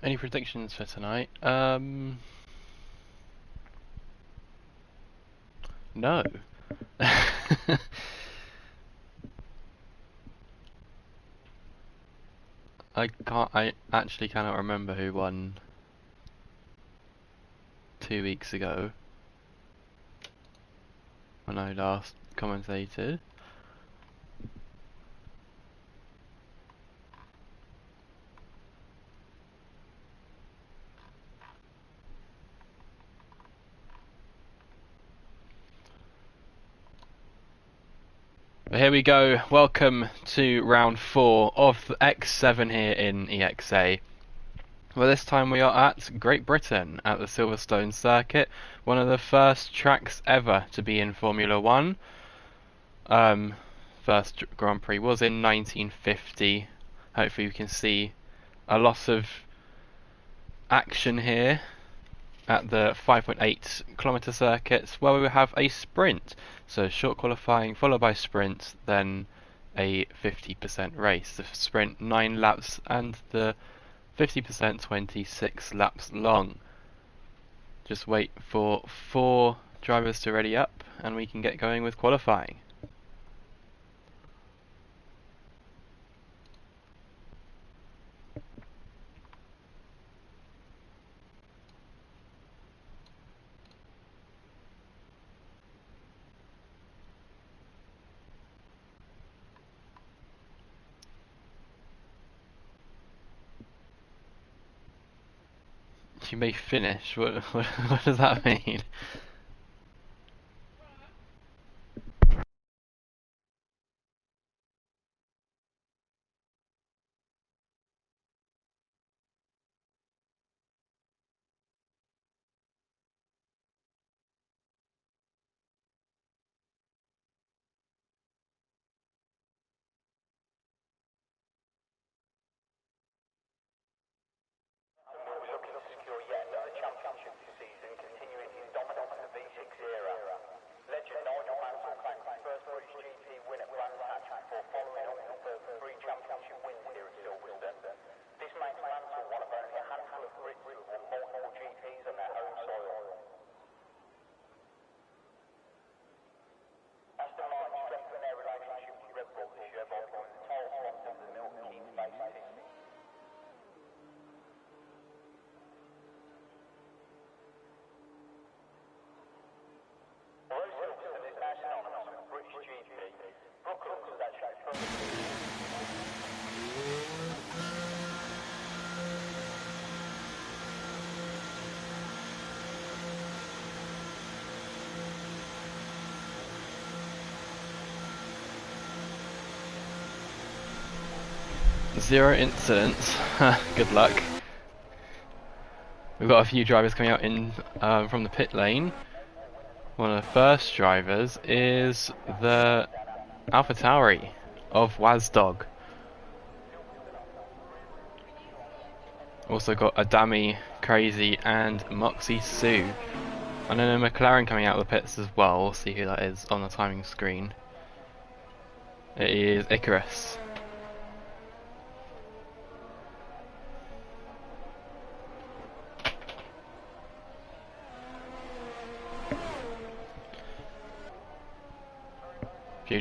Any predictions for tonight? No. I actually cannot remember who won 2 weeks ago when I last commentated. But here we go. Welcome to round 4 of X7 here in ExA. Well, this time we are at Great Britain at the Silverstone circuit, one of the first tracks ever to be in Formula 1. First Grand Prix was in 1950. Hopefully you can see a lot of action here at the 5.8 kilometre circuit, where we will have a sprint. So short qualifying followed by sprint, then a 50% race. The sprint 9 laps and the 50% 26 laps long. Just wait for 4 drivers to ready up and we can get going with qualifying. You may finish. What does that mean? Zero incidents. Good luck. We've got a few drivers coming out in from the pit lane. One of the first drivers is the AlphaTauri of Wazdog. Also got Adami, Crazy and Moxie Sue. And then a McLaren coming out of the pits as well. We'll see who that is on the timing screen. It is Icarus.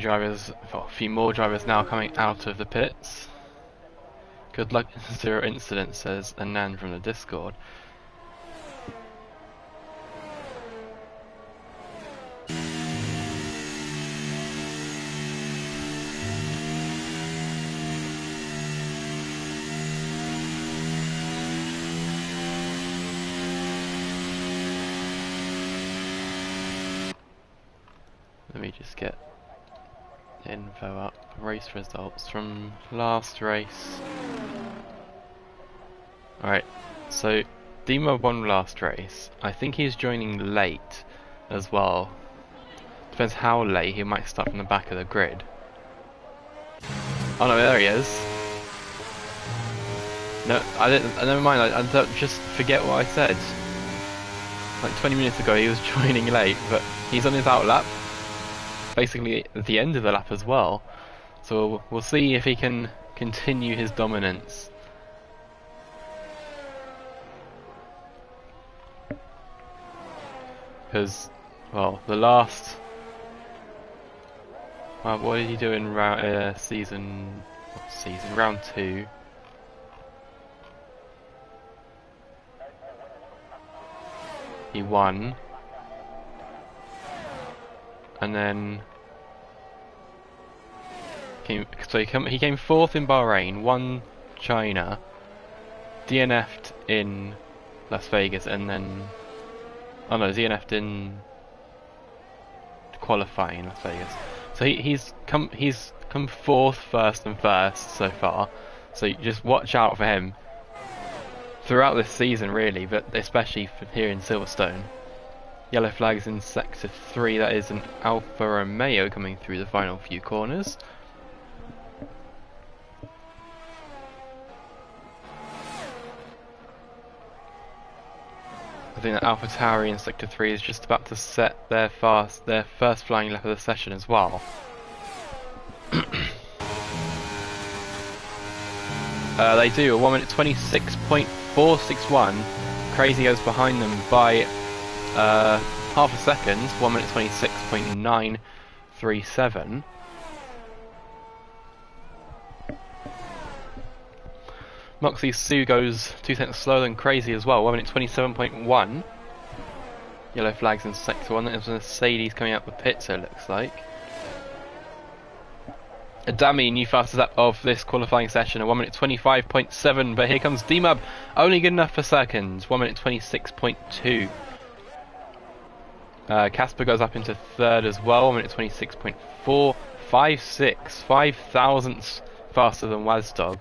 A few more drivers now coming out of the pits. Good luck, zero incidents, says Anand from the Discord. Let me just get info up. Race results from last race. Alright, so Dima won last race. I think he's joining late as well. Depends how late, he might start from the back of the grid. Oh no, there he is. No, never mind, I don't, just forget what I said. Like 20 minutes ago he was joining late, but he's on his out lap. Basically at the end of the lap as well. So we'll see if he can continue his dominance. because, well, the last. What did he do in round round 2? He won, and then he came 4th in Bahrain, won China, DNF'd in Las Vegas, and then DNF'd in qualifying in Las Vegas. So he's come 4th, 1st, and 1st so far. So you just watch out for him throughout this season, really, but especially here in Silverstone. Yellow flags in sector 3. That is an Alfa Romeo coming through the final few corners. I think that AlphaTauri in sector 3 is just about to set their first flying lap of the session as well. They do a 1 minute 26.461. Crazy goes behind them by half a second. 1 minute 26.937. Moxie Sue goes 2 seconds slower than Crazy as well. 1 minute 27.1. Yellow flags in sector 1. There's a Mercedes coming out the pit, so it looks like. Adami, new fastest lap of this qualifying session, a 1 minute 25.7, but here comes D-Mub, only good enough for second, 1 minute 26.2. Casper goes up into third as well, 1 minute 26.4, 5 thousandths faster than Wazdog.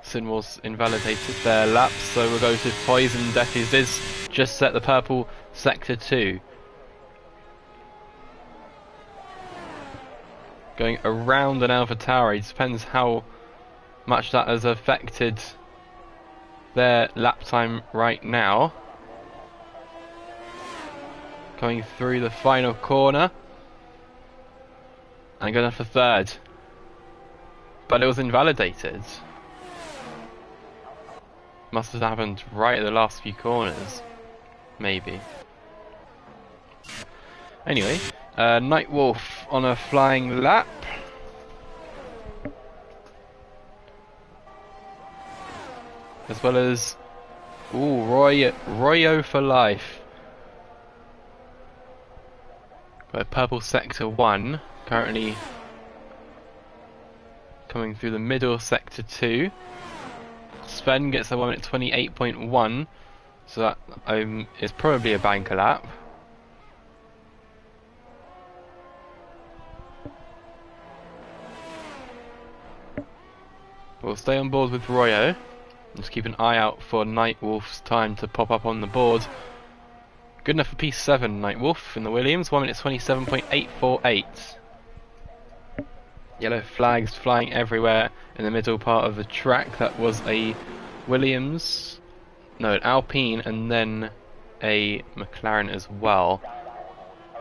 Sinwall's invalidated their laps, so we'll go to Poison Death, who did just set the purple sector 2. Going around an AlphaTauri, depends how much that has affected their lap time right now. Going through the final corner and going for third, but it was invalidated. Must have happened right at the last few corners, maybe. Anyway, Nightwolf on a flying lap. As well as Royo for life. Got a purple sector 1 currently coming through the middle sector 2. Sven gets a 1 minute 28.1, so that is probably a banker lap. We'll stay on board with Royo. Just keep an eye out for Nightwolf's time to pop up on the board. Good enough for P7, Nightwolf in the Williams, 1 minute 27.848. Yellow flags flying everywhere in the middle part of the track. That was a Williams, no, an Alpine, and then a McLaren as well.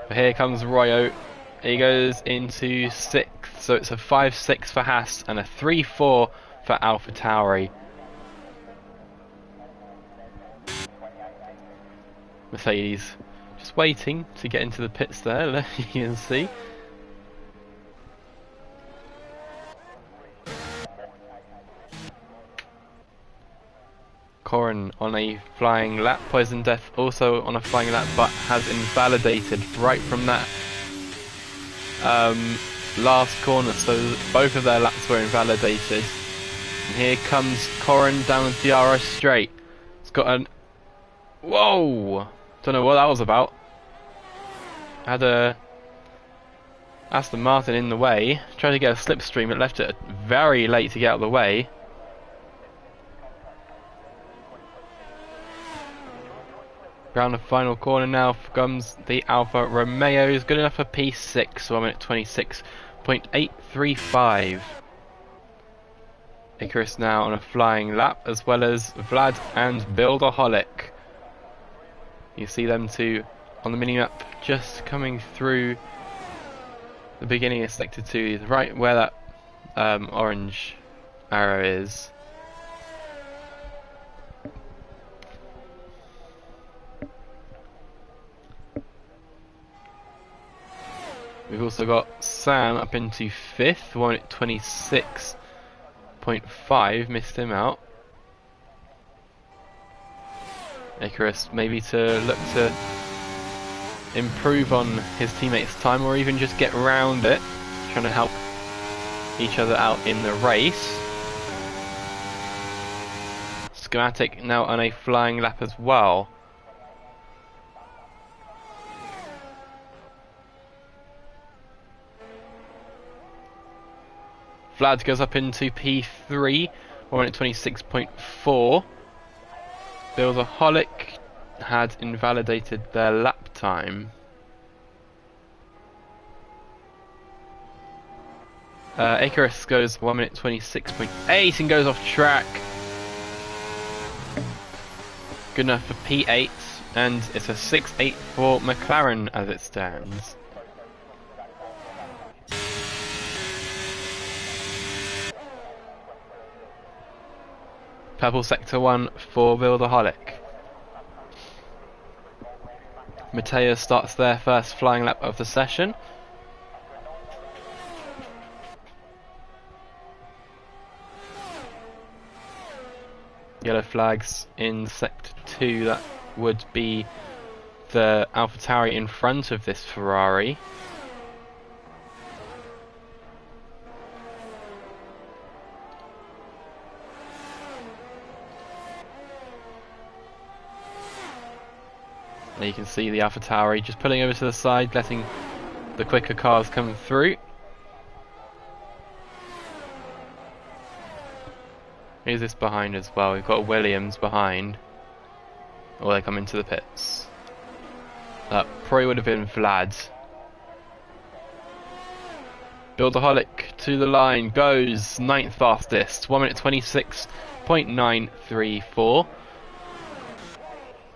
But here comes Royo. He goes into 6th, so it's a 5-6 for Haas and a 3-4 for AlphaTauri. Mercedes just waiting to get into the pits there, you can see. Corin on a flying lap, Poison Death also on a flying lap, but has invalidated right from that last corner, so both of their laps were invalidated. And here comes Corin down the DRS straight. It's got an... Whoa! Don't know what that was about. Had a Aston Martin in the way, tried to get a slipstream, but left it very late to get out of the way. Round the final corner now comes the Alfa Romeo. Is good enough for P6, 1 minute 26.835. Icarus now on a flying lap, as well as Vlad and Builderholic. You see them two on the mini-map just coming through the beginning of Sector 2, right where that orange arrow is. We've also got Sam up into 5th, 1 minute 26.5, missed him out. Icarus maybe to look to improve on his teammates' time, or even just get round it, trying to help each other out in the race. Schematic now on a flying lap as well. Vlad goes up into P3, 1 minute 26.4. Builderholic had invalidated their lap time. Icarus goes 1 minute 26.8 and goes off track. Good enough for P8, and it's a 6.8 for McLaren as it stands. Purple sector 1 for Builderholic. Matteo starts their first flying lap of the session. Yellow flags in sector 2, that would be the AlphaTauri in front of this Ferrari. There you can see the AlphaTauri just pulling over to the side, letting the quicker cars come through. Who's this behind as well? We've got Williams behind. Or they come into the pits. That probably would have been Vlad. Builderholic to the line, goes 9th fastest, 1 minute 26.934.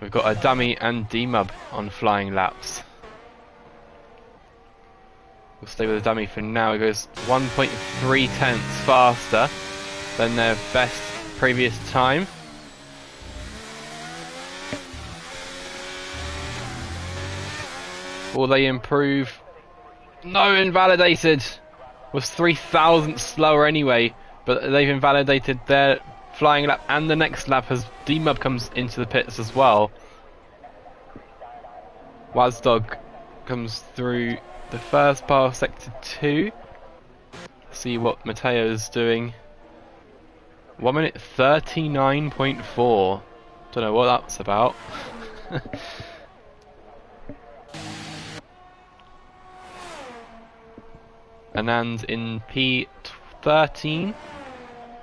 We've got a dummy and D-Mub on flying laps. We'll stay with the dummy for now. It goes 1.3 tenths faster than their best previous time. Will they improve? No, invalidated. Was 3,000 slower anyway, but they've invalidated their flying lap, and the next lap as D-Mub comes into the pits as well. Wazdog comes through the first part of sector 2. See what Matteo's doing. 1 minute 39.4. Don't know what that's about. Anand in P13.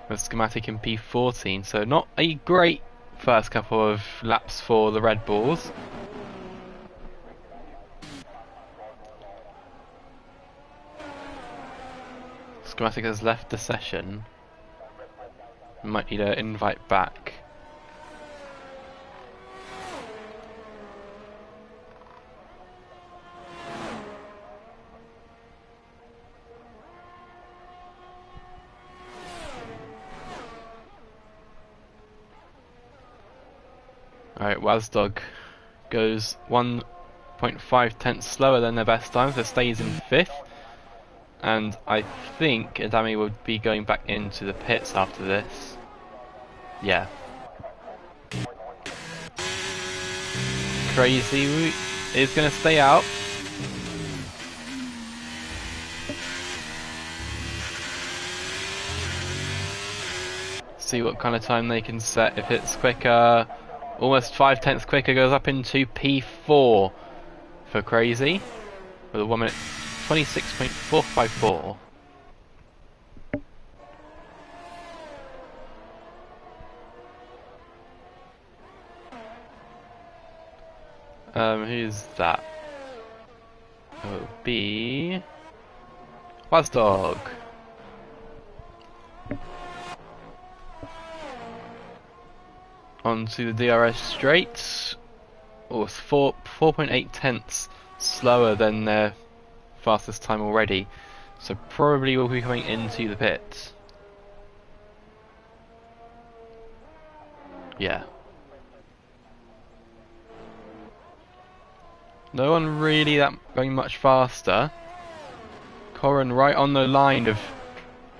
A schematic in P14. So not a great first couple of laps for the Red Bulls. Schematic has left the session. Might need to invite back. Alright, Wazdog goes 1.5 tenths slower than their best time, so stays in 5th. And I think Adami would be going back into the pits after this. Yeah. Crazy is going to stay out. See what kind of time they can set. If it's quicker, almost 5 tenths quicker, goes up into P4 for Crazy with a 1 minute 26.454. Who's that? Oh, B. Wazdog. Onto the DRS straight. Oh, it's 4.8 tenths slower than their fastest time already. So probably will be coming into the pits. Yeah. No one really that going much faster. Corrin right on the line of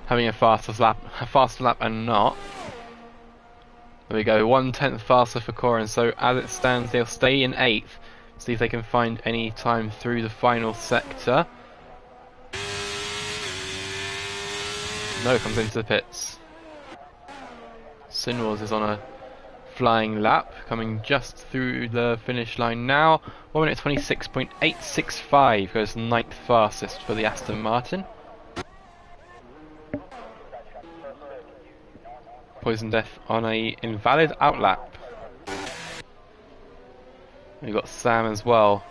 having a faster lap and not. There we go, 1/10 faster for Corrin, so as it stands they'll stay in 8th. See if they can find any time through the final sector. No, comes into the pits. Sinwars is on a flying lap, coming just through the finish line now. 1 minute 26.865 goes 9th fastest for the Aston Martin. Poison Death on a invalid outlap. We've got Sam as well,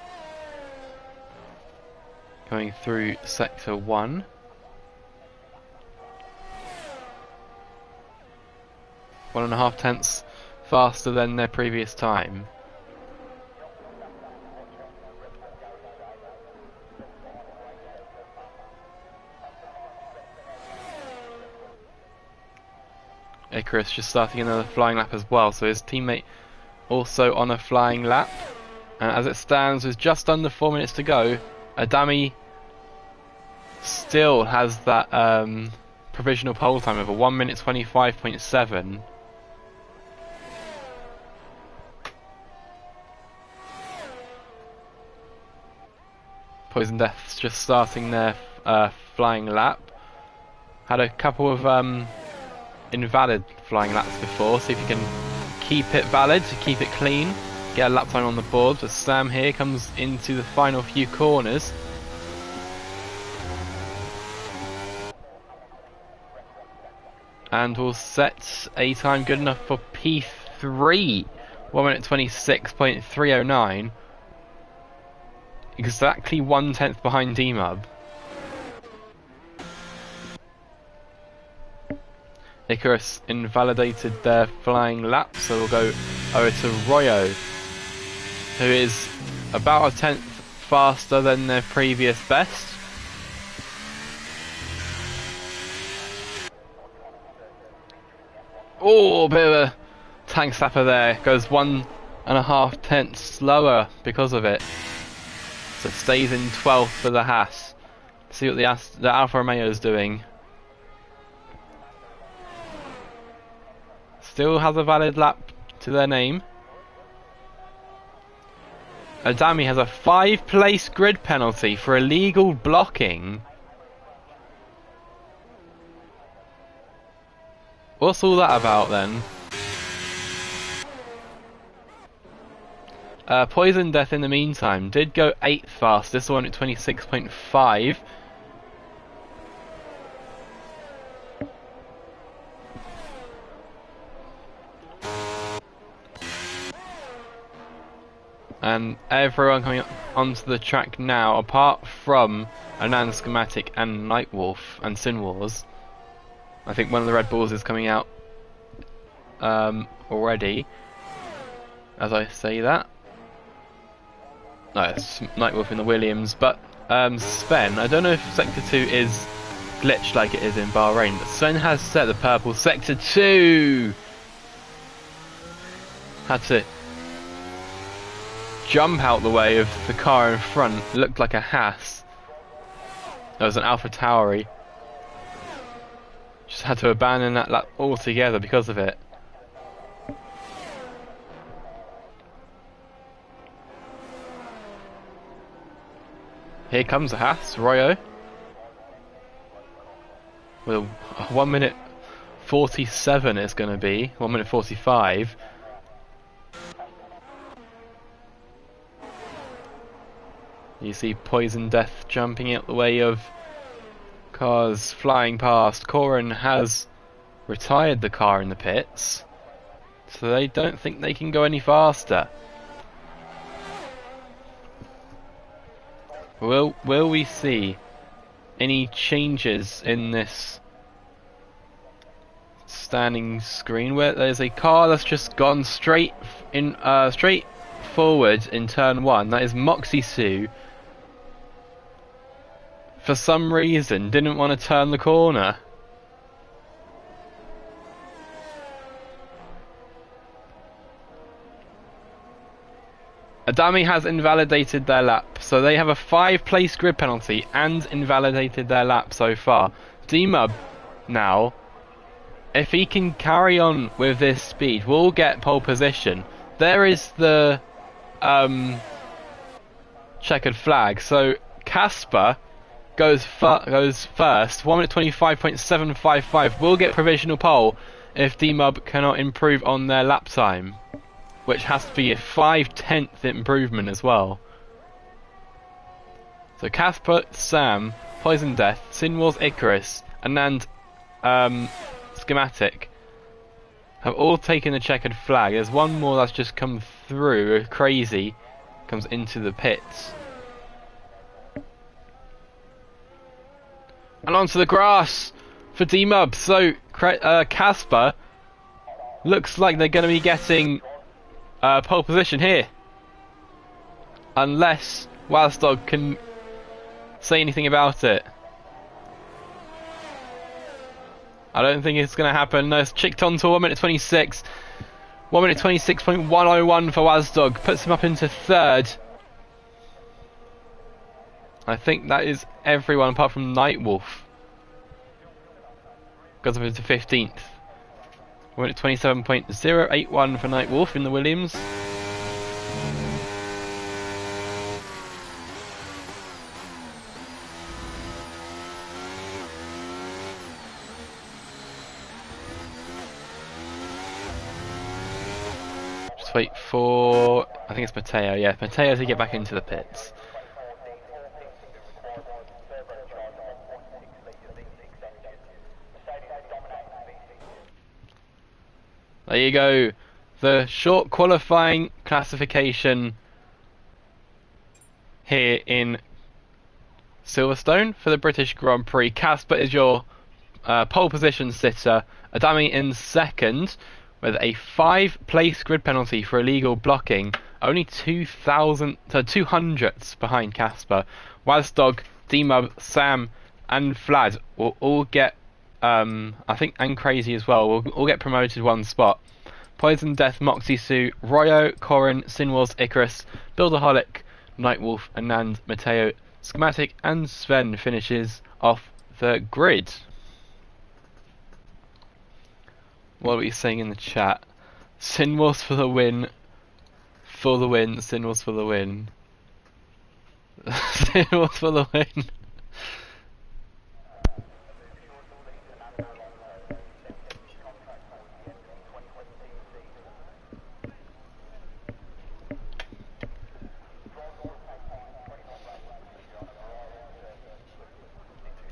going through sector 1. 1.5 tenths faster than their previous time. Icarus just starting another flying lap as well, so his teammate also on a flying lap. And as it stands with just under 4 minutes to go, Adami still has that provisional pole time of a 1 minute 25.7. Poison Death's just starting their flying lap. Had a couple of invalid flying laps before, see if you can keep it valid, keep it clean, get a lap time on the board. But Sam here comes into the final few corners. And will set a time good enough for P3, 1 minute 26.309. Exactly 1/10 behind D-Mub. Icarus invalidated their flying lap, so we'll go over to Royo, who is about 1/10 faster than their previous best. Oh, a bit of a tank slapper there. Goes 1.5 tenths slower because of it. So stays in 12th for the Haas. See what the Alfa Romeo is doing. Still has a valid lap to their name. Adami has a 5-place grid penalty for illegal blocking. What's all that about then? Poison Death in the meantime did go 8th fastest, one at 26.5. And everyone coming onto the track now, apart from Anan Schematic and Nightwolf and Sinwars. I think one of the Red Bulls is coming out already, as I say that. No, it's Nightwolf in the Williams, but Sven, I don't know if Sector 2 is glitched like it is in Bahrain, but Sven has set the purple Sector 2! Had to jump out the way of the car in front. It looked like a Haas. There was an Alpha Tauri. Just had to abandon that lap altogether because of it. Here comes the Haas, Royo. With a 1 minute 47 it's going to be, 1 minute 45. You see Poison Death jumping out the way of cars flying past. Corrin has retired the car in the pits, so they don't think they can go any faster. Will we see any changes in this standing screen where there's a car that's just gone straight forward in turn 1? That is Moxie Sue. For some reason didn't want to turn the corner. Adami has invalidated their lap, so they have a 5-place grid penalty and invalidated their lap so far. D-Mub now, if he can carry on with this speed, will get pole position. There is the checkered flag, so Casper goes first. 1 minute 25.755 will get provisional pole if D-Mub cannot improve on their lap time, which has to be a 5/10 improvement as well. So Casper, Sam, Poison Death, Sinwars, Icarus, and Schematic have all taken the checkered flag. There's one more that's just come through. Crazy comes into the pits. And onto the grass for D-Mub. So Casper looks like they're going to be getting pole position here, unless Wazdog can say anything about it. I don't think it's going to happen. No, it's chicked on to 1 minute 26. 1 minute 26.101 for Wazdog. Puts him up into third. I think that is everyone apart from Nightwolf. Goes up into 15th. 1 minute 27.081 for Nightwolf in the Williams. Just wait for, I think it's Mateo, yeah, Mateo to get back into the pits. There you go, the short qualifying classification here in Silverstone for the British Grand Prix. Casper is your pole position sitter, Adami in second with a 5-place grid penalty for illegal blocking, only 200ths behind Casper. Wazdog, D-Mub, Sam and Vlad will all get I think, and Crazy as well, will all get promoted one spot. Poison Death, Moxie Sue, Royo, Corin, Sinwars, Icarus, Builderholic, Nightwolf, Anand, Mateo, Schematic, and Sven finishes off the grid. What are we saying in the chat? Sinwars for the win. For the win. Sinwars for the win. Sinwars for the win.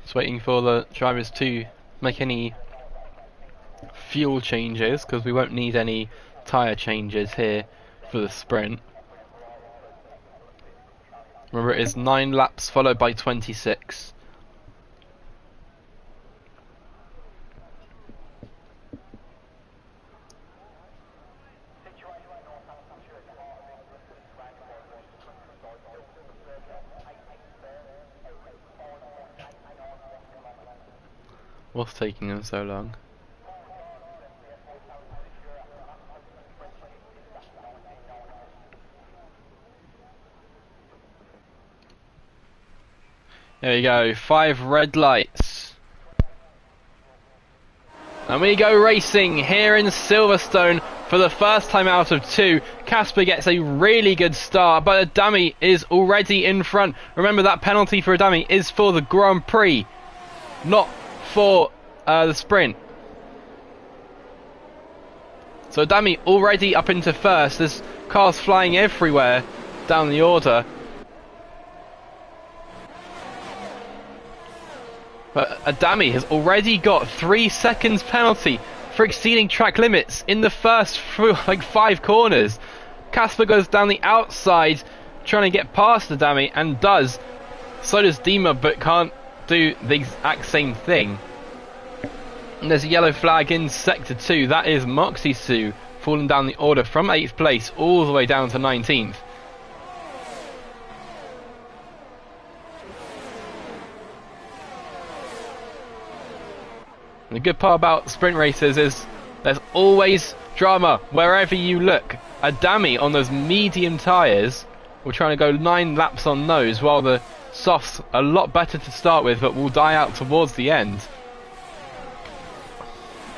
Just waiting for the drivers to make any fuel changes, because we won't need any tyre changes here for the sprint. Remember, it is 9 laps followed by 26. What's taking them so long? There we go, 5 red lights. And we go racing here in Silverstone for the first time out of 2. Casper gets a really good start, but Adami is already in front. Remember, that penalty for Adami is for the Grand Prix, not for the sprint. So Adami already up into first. There's cars flying everywhere down the order. But Adami has already got 3 seconds penalty for exceeding track limits in the first like 5 corners. Casper goes down the outside trying to get past Adami and does. So does Dima, but can't do the exact same thing. And there's a yellow flag in sector 2. That is Moxie Sue falling down the order from 8th place all the way down to 19th. And the good part about sprint races is there's always drama wherever you look. Adami on those medium tyres, we're trying to go 9 laps on those, while the softs a lot better to start with, but will die out towards the end.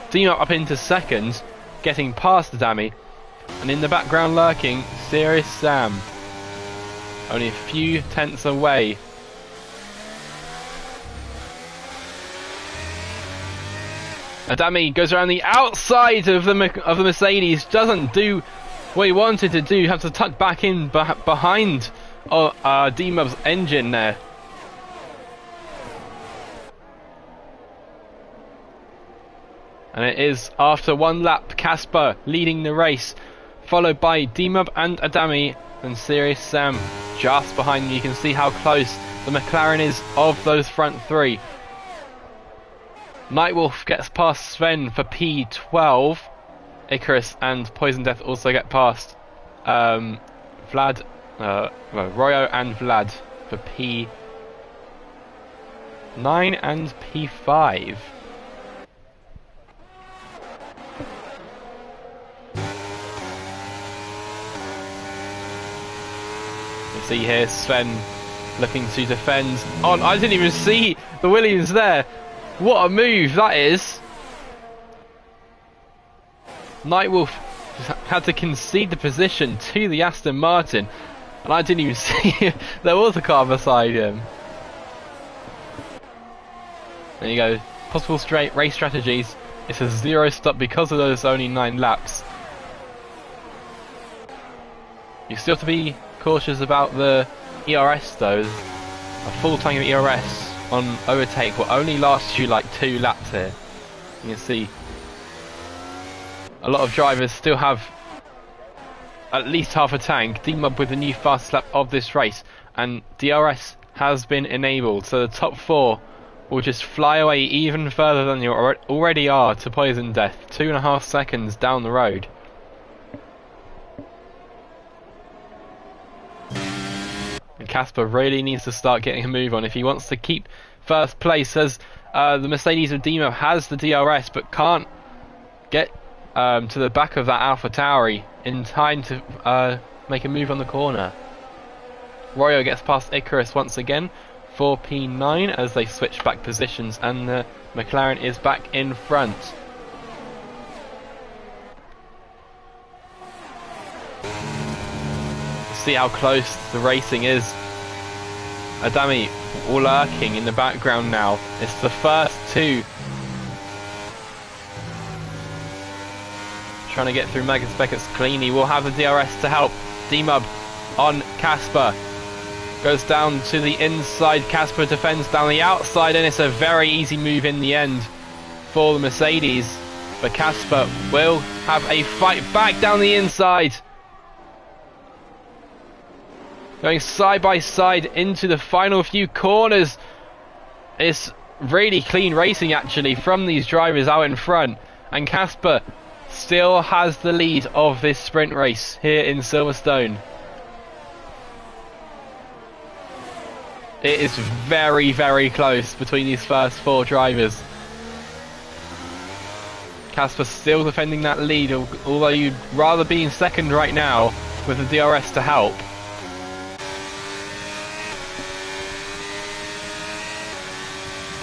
Dima up into second, getting past Adami, and in the background lurking, Serious Sam. Only a few tenths away. Adami goes around the outside of the Mercedes, doesn't do what he wanted to do, have to tuck back in behind D-Mub's engine there. And it is after 1 lap, Casper leading the race, followed by D-Mub and Adami, and Serious Sam just behind them. You can see how close the McLaren is of those front 3. Nightwolf gets past Sven for P12. Icarus and Poison Death also get past Royo and Vlad for P9 and P5. You see here Sven looking to defend on. I didn't even see the Williams there. What a move that is. Nightwolf had to concede the position to the Aston Martin, and I didn't even see there was a car beside him. There you go. Possible straight race strategies. It's a 0 stop because of those only 9 laps. You still have to be cautious about the ERS though. A full tank of ERS on overtake will only last you like 2 laps here. You can see a lot of drivers still have at least half a tank. D-Mub with the new fastest lap of this race, and DRS has been enabled, so the top 4 will just fly away even further than you already are to Poison Death, 2.5 seconds down the road. And Casper really needs to start getting a move on if he wants to keep first place, as the Mercedes of D-Mub has the DRS but can't get to the back of that Alpha Tauri in time to make a move on the corner. Royo gets past Icarus once again for P9 as they switch back positions, and the McLaren is back in front. See how close the racing is. Adami lurking in the background now. It's the first 2. Trying to get through Magnus Beckett's cleanly. We'll have the DRS to help. D-Mub on Casper. Goes down to the inside. Casper defends down the outside, and it's a very easy move in the end for the Mercedes. But Casper will have a fight back down the inside. Going side by side into the final few corners. It's really clean racing actually from these drivers out in front. And Casper still has the lead of this sprint race here in Silverstone. It is very, very close between these first 4 drivers. Casper still defending that lead, although you'd rather be in second right now with the DRS to help.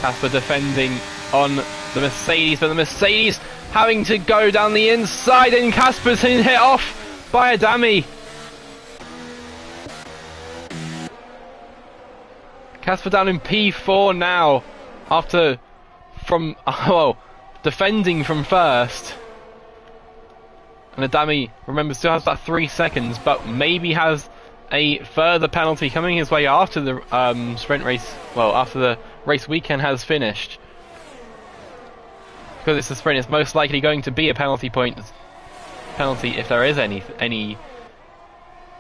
Casper defending on the Mercedes, but the Mercedes having to go down the inside, and Casper's hit off by Adami. Casper down in P4 now, after defending from first. And Adami, remember, still has that 3 seconds, but maybe has a further penalty coming his way after the sprint race, after the race weekend has finished. Because it's a sprint, it's most likely going to be a penalty if there is anything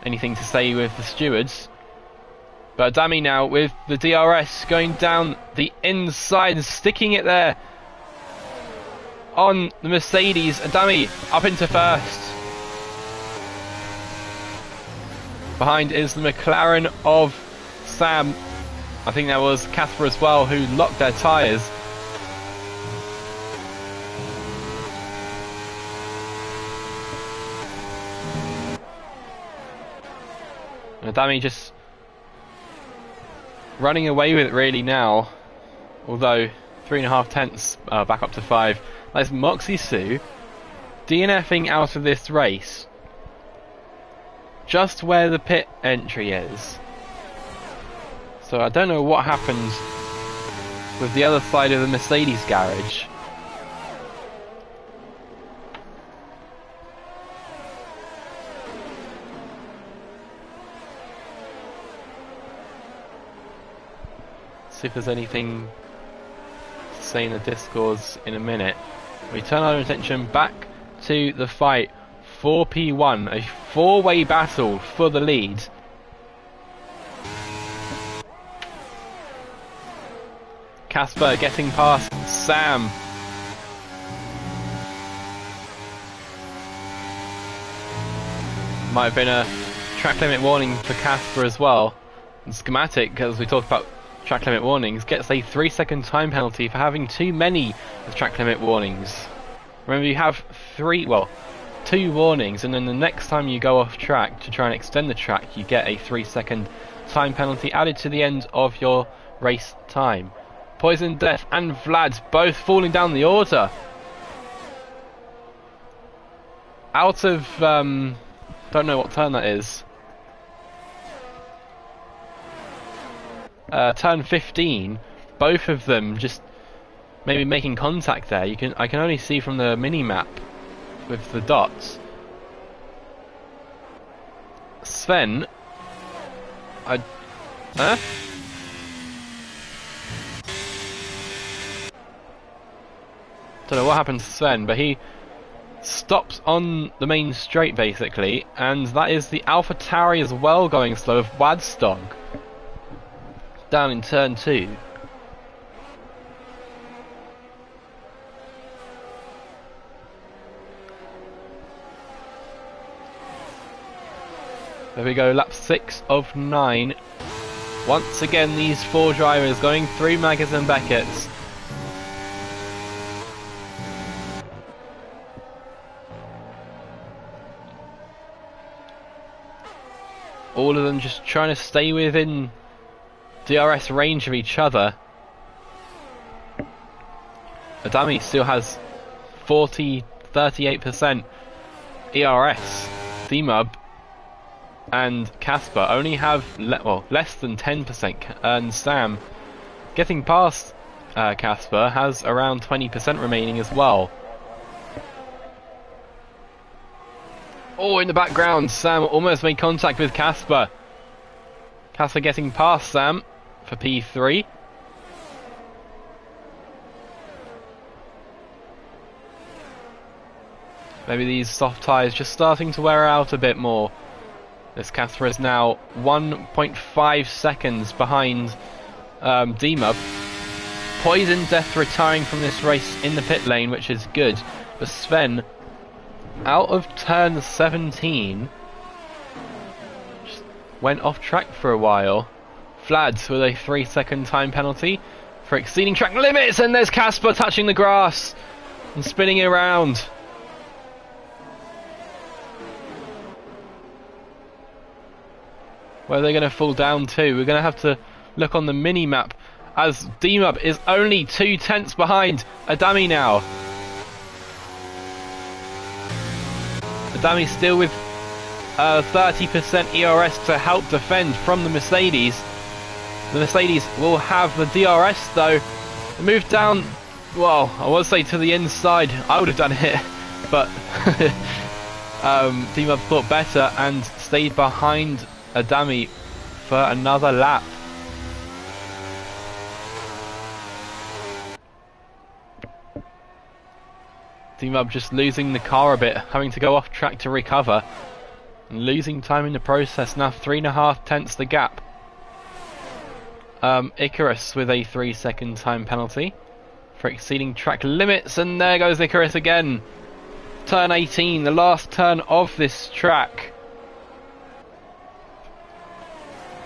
to say with the stewards. But Adami now with the DRS going down the inside and sticking it there on the Mercedes. Adami up into first. Behind is the McLaren of Sam. I think that was Casper as well, who locked their tyres. Adami just running away with it really now, although 3.5 tenths back up to 5. That's Moxie Sue DNFing out of this race just where the pit entry is. So I don't know what happened with the other side of the Mercedes garage. See if there's anything to say in the discords in a minute. We turn our attention back to the fight for P1, a four-way battle for the lead. Casper getting past Sam. Might have been a track limit warning for Casper as well. And Schematic, as we talked about track limit warnings, gets a 3-second time penalty for having too many of track limit warnings. Remember, you have two warnings, and then the next time you go off track to try and extend the track, you get a 3-second time penalty added to the end of your race time. Poison Death and Vlad both falling down the order. Out of don't know what turn that is. Turn 15, both of them just maybe making contact there. I can only see from the mini map with the dots. Sven, don't know what happened to Sven, but he stops on the main straight basically, and that is the Alpha Tauri as well going slow of Wadstog. Down in turn 2. There we go, lap 6 of 9. Once again, these four drivers going through Maggers and Beckett's. All of them just trying to stay within DRS range of each other. Adami still has 38% ERS. D-Mub and Casper only have less than 10%, and Sam, getting past Casper, has around 20% remaining as well. Oh, in the background, Sam almost made contact with Casper. Casper getting past Sam for P3. Maybe these soft tyres just starting to wear out a bit more. This Casper is now 1.5 seconds behind D-Mub. Poison Death retiring from this race in the pit lane, which is good. But Sven, out of turn 17, just went off track for a while. Vlad with a 3-second time penalty for exceeding track limits, and there's Casper touching the grass and spinning it around. Where are they going to fall down to? We're going to have to look on the mini map, as D-Mub is only 2 tenths behind Adami now. Adami still with 30% ERS to help defend from the Mercedes. The Mercedes will have the DRS though. Move down, well, I would say to the inside. I would have done it, but D-Mub thought better and stayed behind Adami for another lap. D-Mub just losing the car a bit, having to go off track to recover, and losing time in the process. Now 3.5 tenths the gap. Icarus with a 3-second time penalty for exceeding track limits, and there goes Icarus again. Turn 18, the last turn of this track.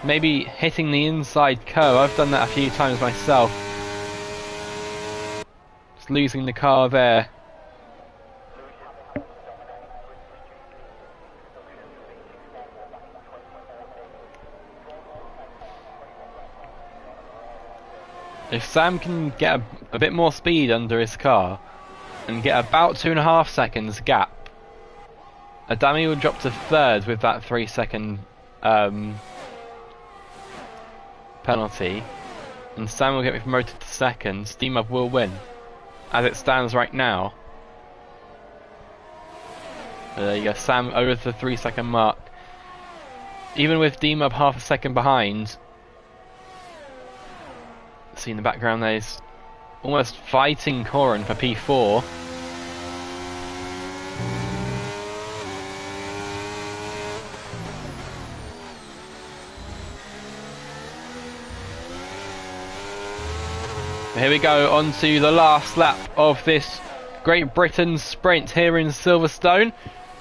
Maybe hitting the inside curve. I've done that a few times myself. Just losing the car there. If Sam can get a bit more speed under his car and get about 2.5 seconds gap, Adami will drop to third with that 3-second penalty, and Sam will get promoted to second. D-Mub will win, as it stands right now. There you go, Sam over the 3-second mark. Even with D-Mub half a second behind, see in the background there's almost fighting Corin for P4. Here we go, on to the last lap of this Great Britain sprint here in Silverstone.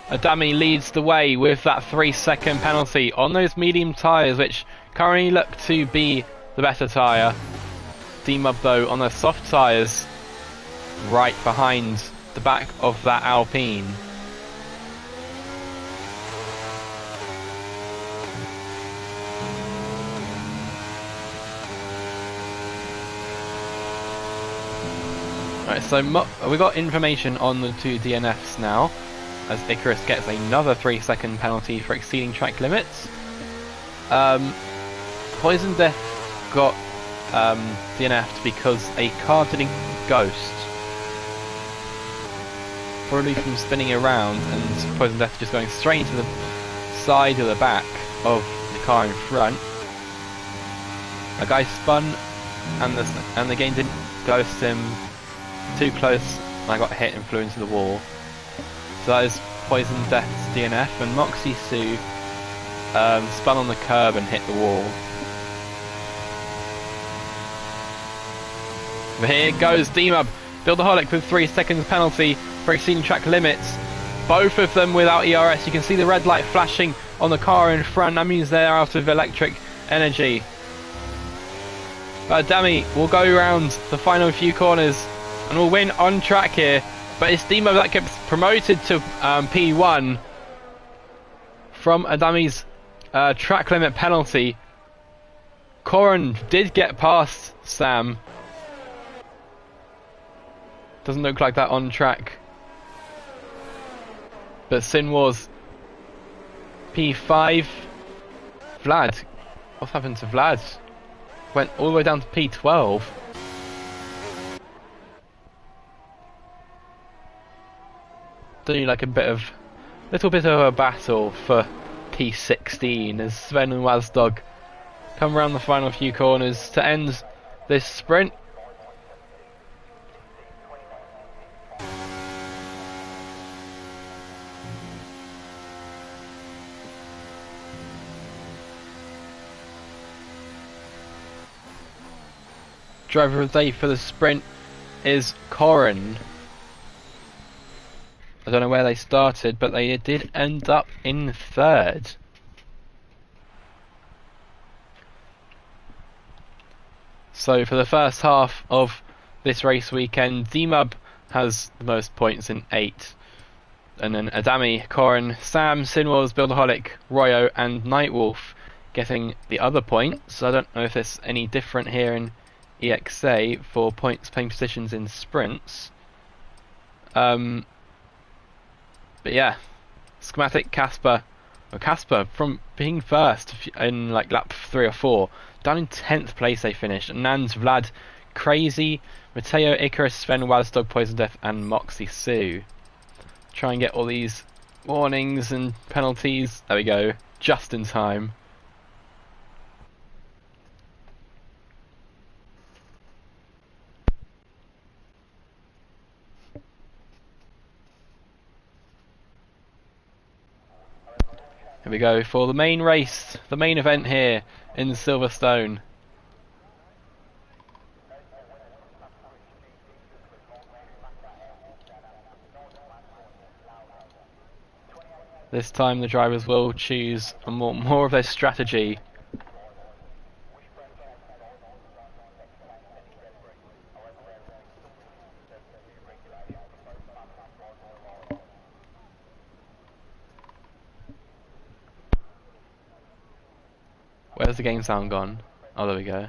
Adami leads the way with that 3-second penalty on those medium tyres, which currently look to be the better tyre. D-Mub though on the soft tyres, right behind the back of that Alpine. Right, so we got information on the 2 DNFs now, as Icarus gets another 3-second penalty for exceeding track limits. Poison Death got DNF'd because a car didn't ghost, probably from spinning around, and Poison Death just going straight to the side or the back of the car in front. A guy spun, and the game didn't ghost him. Too close, and I got hit and flew into the wall. So that is Poison Death's DNF, and Moxie Sue spun on the curb and hit the wall. But here goes D-Mub, Buildaholic with 3 seconds penalty for exceeding track limits. Both of them without ERS. You can see the red light flashing on the car in front. That means they're out of electric energy. But Adami will go around the final few corners and will win on track here, but it's D-Mub that gets promoted to P1 from Adami's track limit penalty. Corin did get past Sam. Doesn't look like that on track. But Sin was P5. Vlad, what's happened to Vlad? Went all the way down to P12. Do like a little bit of a battle for P16 as Sven and Wazdog come around the final few corners to end this sprint. Driver of the day for the sprint is Corin. I don't know where they started, but they did end up in third. So for the first half of this race weekend, D-Mub has the most points in 8. And then Adami, Corin, Sam, Sinwars, Buildaholic, Royo and Nightwolf getting the other points. I don't know if there's any different here in ExA for points playing positions in sprints. But yeah, Schematic, Casper from being first in like lap 3 or 4, down in 10th place they finished. Nans, Vlad, Crazy, Mateo, Icarus, Sven, Wazdog, Poison Death and Moxie Sue. Try and get all these warnings and penalties. There we go, just in time. Here we go for the main race, the main event here in Silverstone. This time the drivers will choose a more of their strategy. Where's the game sound gone? Oh, there we go.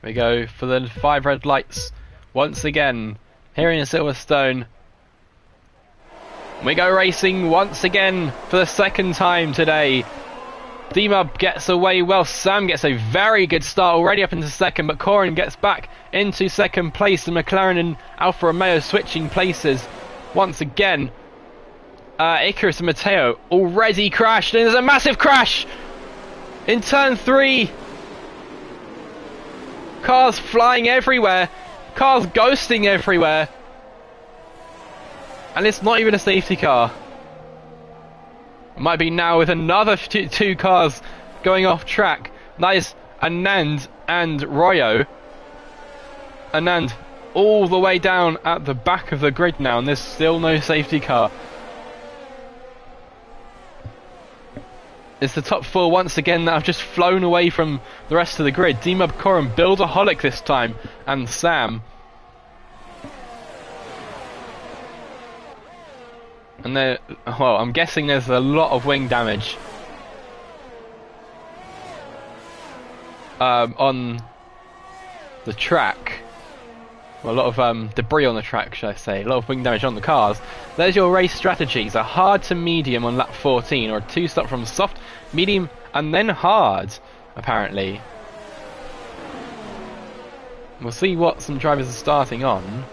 We go for the 5 red lights once again here in Silverstone. We go racing once again for the second time today. D-Mub gets away well. Sam gets a very good start already up into second, but Corin gets back into second place. The McLaren and Alfa Romeo switching places once again. Icarus and Matteo already crashed, and there's a massive crash in turn 3. Cars flying everywhere, cars ghosting everywhere, and it's not even a safety car. It might be now with another two cars going off track. That is Anand and Royo. Anand all the way down at the back of the grid now, and there's still no safety car. It's the top 4 once again that have just flown away from the rest of the grid. D-Mub, Corin, Builderholic this time, and Sam. And well, I'm guessing there's a lot of wing damage on the track. Well, a lot of debris on the track, should I say. A lot of wing damage on the cars. There's your race strategies. A hard to medium on lap 14, or a 2-stop from soft, medium, and then hard, apparently. We'll see what some drivers are starting on.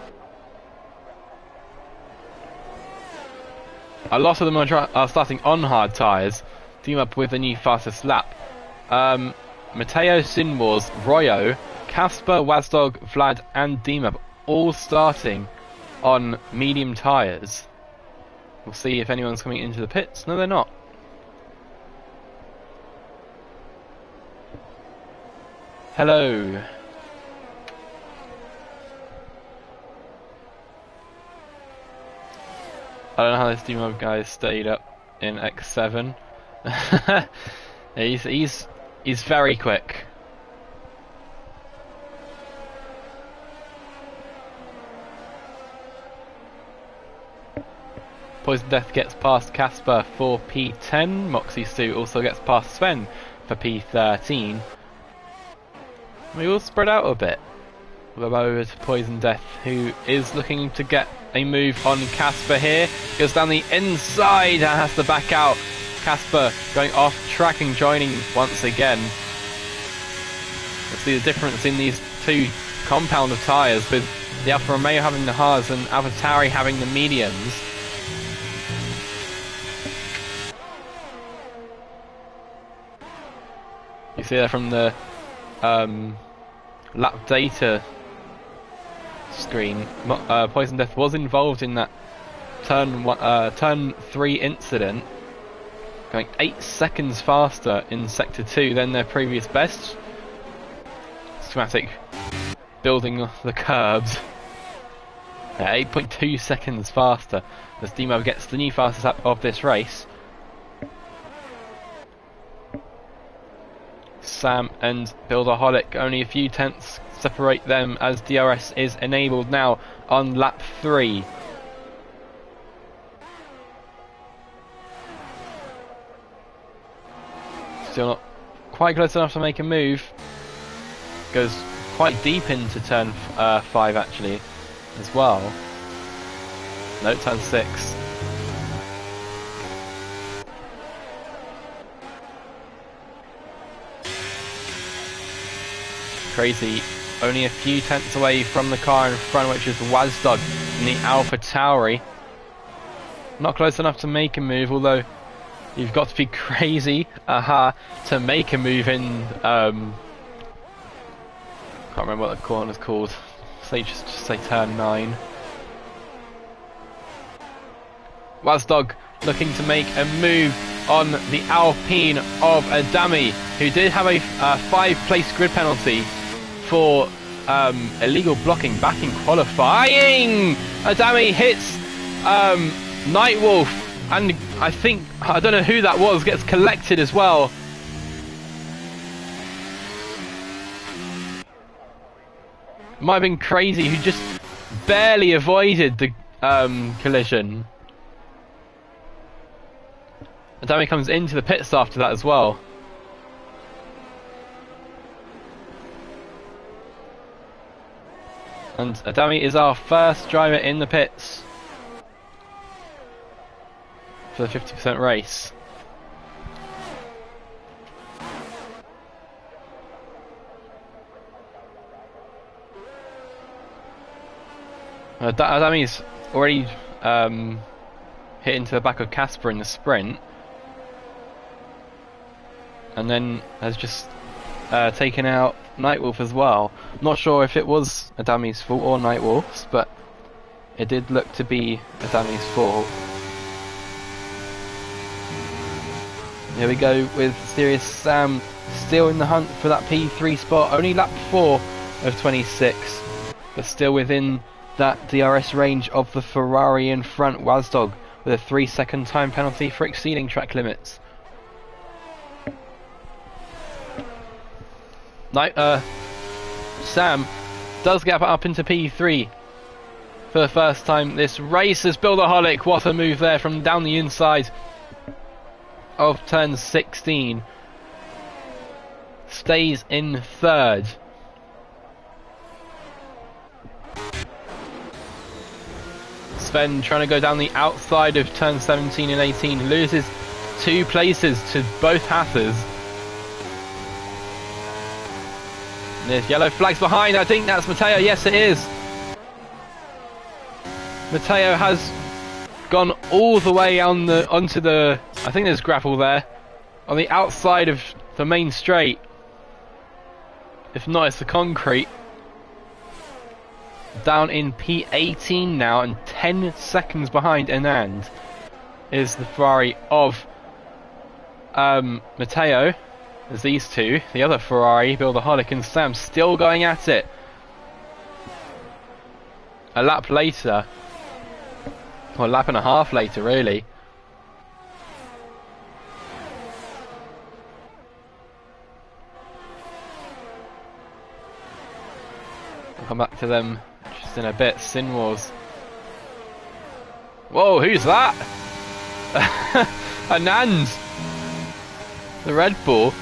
A lot of them are starting on hard tyres. Team up with the new fastest lap. Matteo, Sinwars, Royo, Casper, Wazdog, Vlad and D-Mub all starting on medium tyres. We'll see if anyone's coming into the pits. No, they're not. Hello. I don't know how this D-Mub guy stayed up in X7. he's very quick. Poison Death gets past Casper for P10. Moxie Stu also gets past Sven for P13. We all spread out a bit. We'll go over to Poison Death, who is looking to get a move on Casper here. Goes down the inside and has to back out. Casper going off track and joining once again. Let's see the difference in these two compound of tyres, with the Alfa Romeo having the hards and AlphaTauri having the mediums. You see that from the lap data screen. Poison Death was involved in that turn 3 incident, going 8 seconds faster in sector 2 than their previous best. Schematic building the curbs. 8.2 seconds faster as D-Mub gets the new fastest lap of this race. Sam and Builderholic, only a few tenths separate them as DRS is enabled now on lap 3. Still not quite close enough to make a move. Goes quite deep into turn 5 actually as well. No, turn 6. Crazy, only a few tenths away from the car in front, which is Wazdog in the AlphaTauri. Not close enough to make a move, although you've got to be crazy, to make a move in, can't remember what the corner's called. Say just say turn 9. Wazdog looking to make a move on the Alpine of Adami, who did have a 5-place grid penalty for illegal blocking back in qualifying. Adami hits Nightwolf, and I don't know who that was, gets collected as well. Might have been Crazy, who just barely avoided the collision. Adami comes into the pits after that as well. And Adami is our first driver in the pits for the 50% race. Adami's already hit into the back of Casper in the sprint, and then has just taken out Nightwolf as well. Not sure if it was Adami's fault or Nightwolf's, but it did look to be Adami's fault. Here we go with Serious Sam still in the hunt for that P3 spot. Only lap 4 of 26, but still within that DRS range of the Ferrari in front. Wazdog with a 3-second time penalty for exceeding track limits. Sam does get up into P3 for the first time this race as Builderholic. What a move there from down the inside of turn 16. Stays in third. Sven trying to go down the outside of turn 17 and 18. Loses 2 places to both Hathers. There's yellow flags behind. I think that's Matteo. Yes, it is. Matteo has gone all the way on onto the. I think there's grapple there on the outside of the main straight. If not, it's the concrete. Down in P18 now, and 10 seconds behind Anand is the Ferrari of Matteo. There's these two, the other Ferrari, Builderholic and Sam, still going at it. A lap later, or a lap and a half later, really. I'll come back to them just in a bit. Sin Wars. Whoa, who's that? Anand, the Red Bull.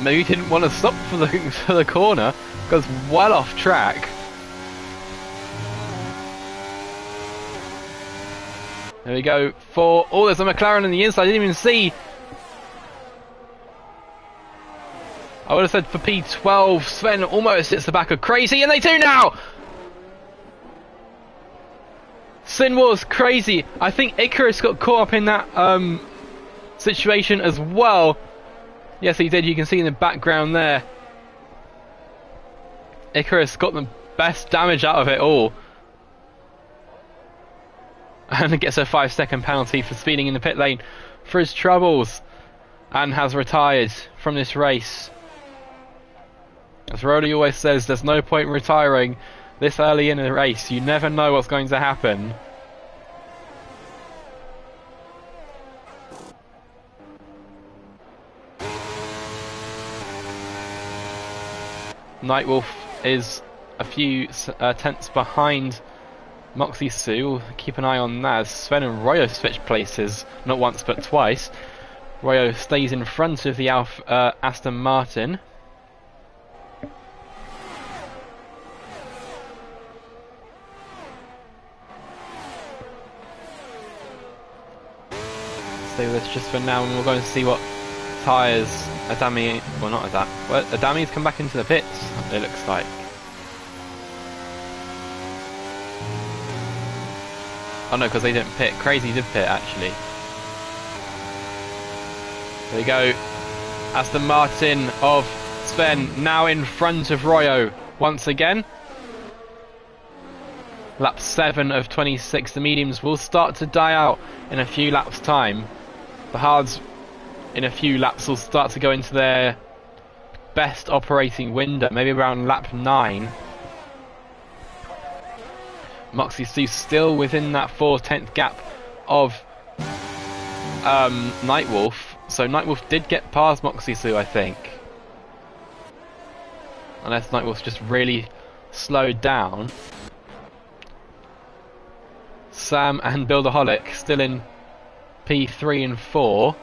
Maybe didn't want to stop for the corner, goes well off track. There we go for, oh, there's a McLaren on the inside, I didn't even see. I would have said for P12, Sven almost hits the back of Crazy, and they do now! Sin was Crazy. I think Icarus got caught up in that situation as well. Yes, he did. You can see in the background there. Icarus got the best damage out of it all. And gets a 5-second penalty for speeding in the pit lane for his troubles. And has retired from this race. As Rody always says, there's no point retiring this early in a race. You never know what's going to happen. Nightwolf is a few tenths behind Moxie Sue. We'll keep an eye on that. Sven and Royo switch places, not once but twice. Royo stays in front of the Aston Martin. Stay with us just for now, and we're going to see what tyres Adami, well not Adami, well, Adami's come back into the pits, it looks like. Oh no, because they didn't pit. Crazy did pit actually. There we go. Aston Martin of Sven now in front of Royo once again. Lap 7 of 26. The mediums will start to die out in a few laps time. The hards in a few laps will start to go into their best operating window, maybe around lap 9. Moxie Sue still within that 4/10 gap of Nightwolf, so Nightwolf did get past Moxie Sue, I think, unless Nightwolf's just really slowed down. Sam and Builderholic still in P3 and 4.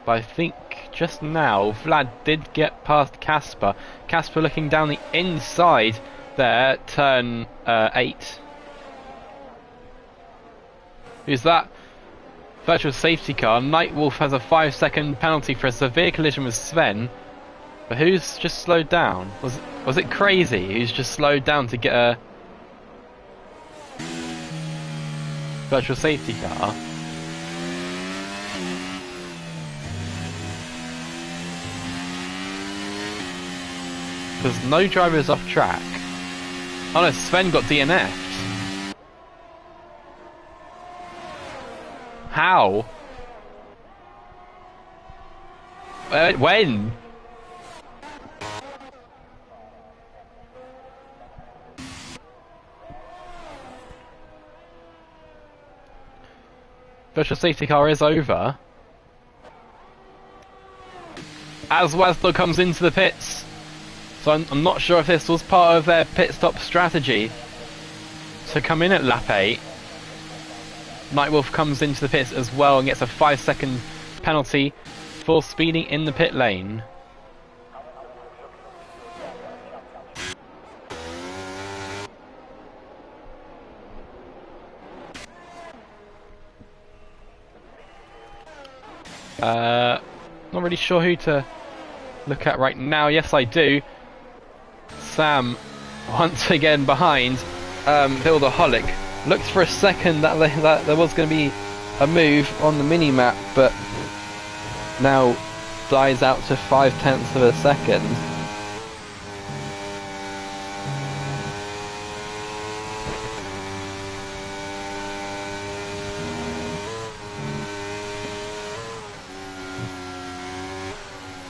But I think just now, Vlad did get past Casper. Casper looking down the inside there, turn 8. Who's that? Virtual safety car. Nightwolf has a 5-second penalty for a severe collision with Sven. But who's just slowed down? Was it Crazy who's just slowed down to get a virtual safety car? Because no drivers off track. Oh no, Sven got DNF'd. How? When? Virtual safety car is over. As Wesler comes into the pits. So I'm not sure if this was part of their pit stop strategy to come in at lap 8. Nightwolf comes into the pits as well and gets a 5-second penalty for speeding in the pit lane. Not really sure who to look at right now. Yes, I do. Sam, once again behind Holic. Looked for a second that there was going to be a move on the mini-map, but now dies out to 0.5 of a second.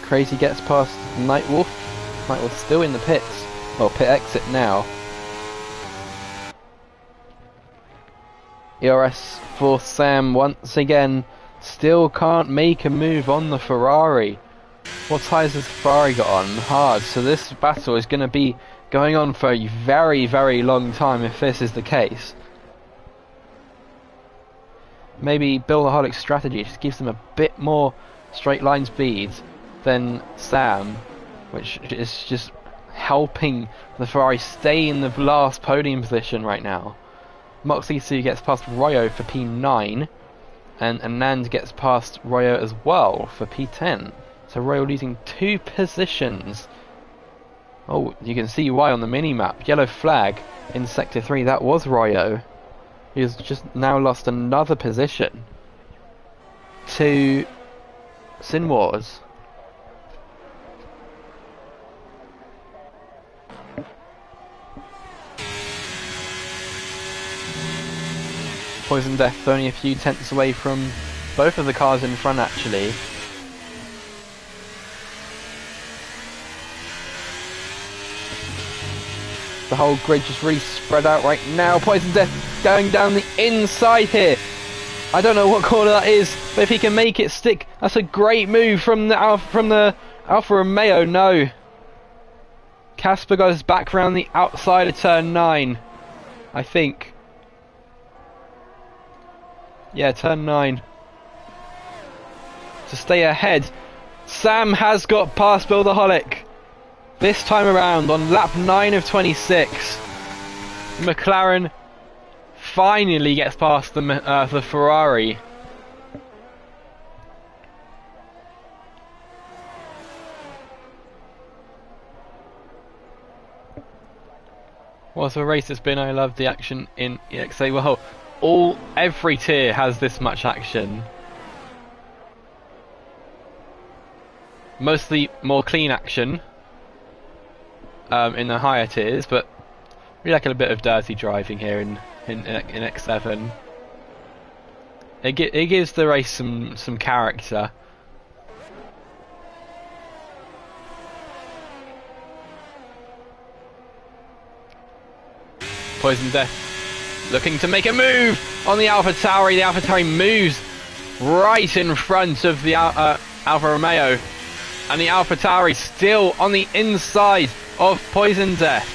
Crazy gets past Nightwolf. Nightwolf's still in the pits. Well, pit exit now. ERS for Sam once again. Still can't make a move on the Ferrari. What tyres has the Ferrari got on? Hard. So this battle is going to be going on for a very, very long time if this is the case. Maybe Holic's strategy just gives them a bit more straight line speed than Sam, which is just helping the Ferrari stay in the last podium position right now. Moxley 2 gets past Royo for P9, and Anand gets past Royo as well for P10. So Royo losing 2 positions. Oh, you can see why on the mini-map. Yellow flag in Sector 3, that was Royo. He has just now lost another position to Sinwars. Poison Death only a few tenths away from both of the cars in front actually. The whole grid just really spread out right now. Poison Death going down the inside here. I don't know what corner that is, but if he can make it stick, that's a great move from the Alfa Romeo. No. Casper goes back around the outside of turn 9, I think. Yeah, turn 9. To stay ahead, Sam has got past Builderholic. This time around on lap 9 of 26. McLaren finally gets past the Ferrari. What a race it's been. I love the action in ExA. Well, every tier has this much action. Mostly more clean action in the higher tiers, but we like a bit of dirty driving here in X7. It gives the race some character. Poison Death looking to make a move on the AlphaTauri. The AlphaTauri moves right in front of the Alfa Romeo, and the AlphaTauri still on the inside of Poison Death.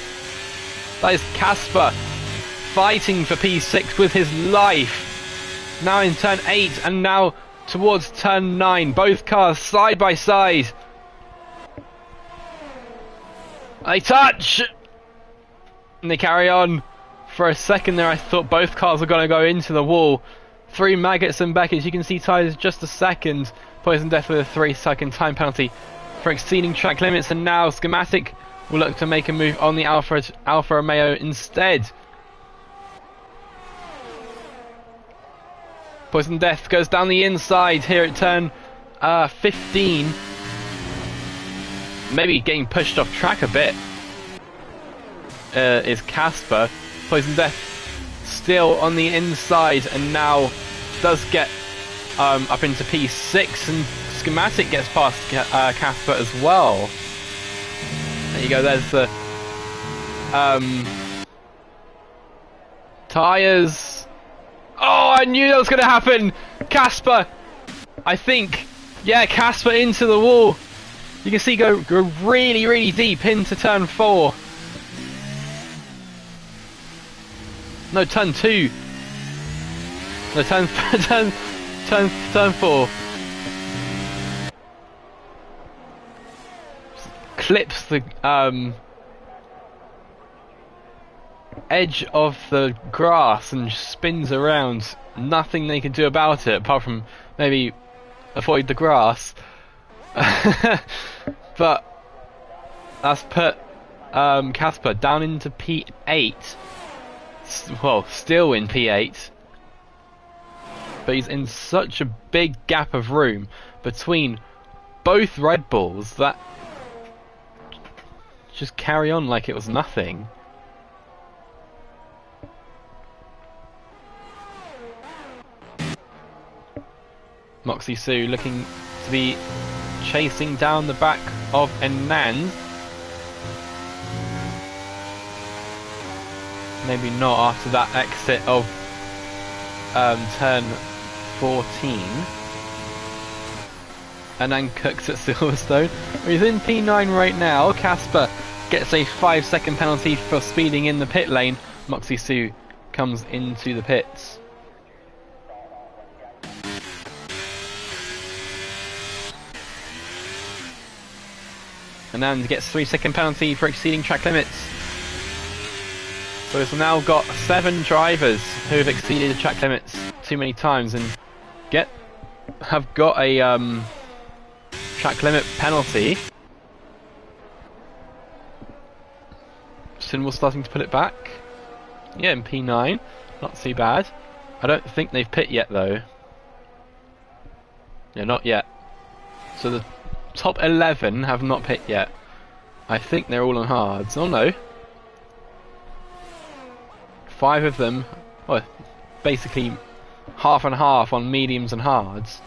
That is Casper fighting for P6 with his life. Now in turn 8, and now towards turn 9. Both cars side by side. They touch! And they carry on. For a second there I thought both cars were going to go into the wall. Through Maggots and Beckett, you can see tyres just a second. Poison Death with a 3-second time penalty for exceeding track limits, and now Schematic will look to make a move on the Alfa Romeo instead. Poison Death goes down the inside here at turn 15. Maybe getting pushed off track a bit is Casper. Poison Death still on the inside and now does get up into P6, and Schematic gets past Casper as well. There you go, there's the tyres. Oh, I knew that was going to happen! Casper, I think, yeah, Casper into the wall. You can see go really, really deep into turn 4. No, turn 2. No, turn 4. Clips the edge of the grass and spins around. Nothing they can do about it apart from maybe avoid the grass. But that's put Casper down into P8. Well, still in P8. But he's in such a big gap of room between both Red Bulls that just carry on like it was nothing. Moxie Sue looking to be chasing down the back of Anand. Maybe not after that exit of turn 14. Anand cooks at Silverstone. He's in P9 right now. Casper gets a 5-second penalty for speeding in the pit lane. Moxie Sue comes into the pits. Anand gets 3-second penalty for exceeding track limits. So it's now got 7 drivers who have exceeded the track limits too many times and have got a track limit penalty. Sinwell starting to put it back. Yeah, in P9, not too bad. I don't think they've pit yet though. Yeah, not yet. So the top 11 have not pit yet. I think they're all on hards. Oh no. 5 of them, well, basically half and half on mediums and hards.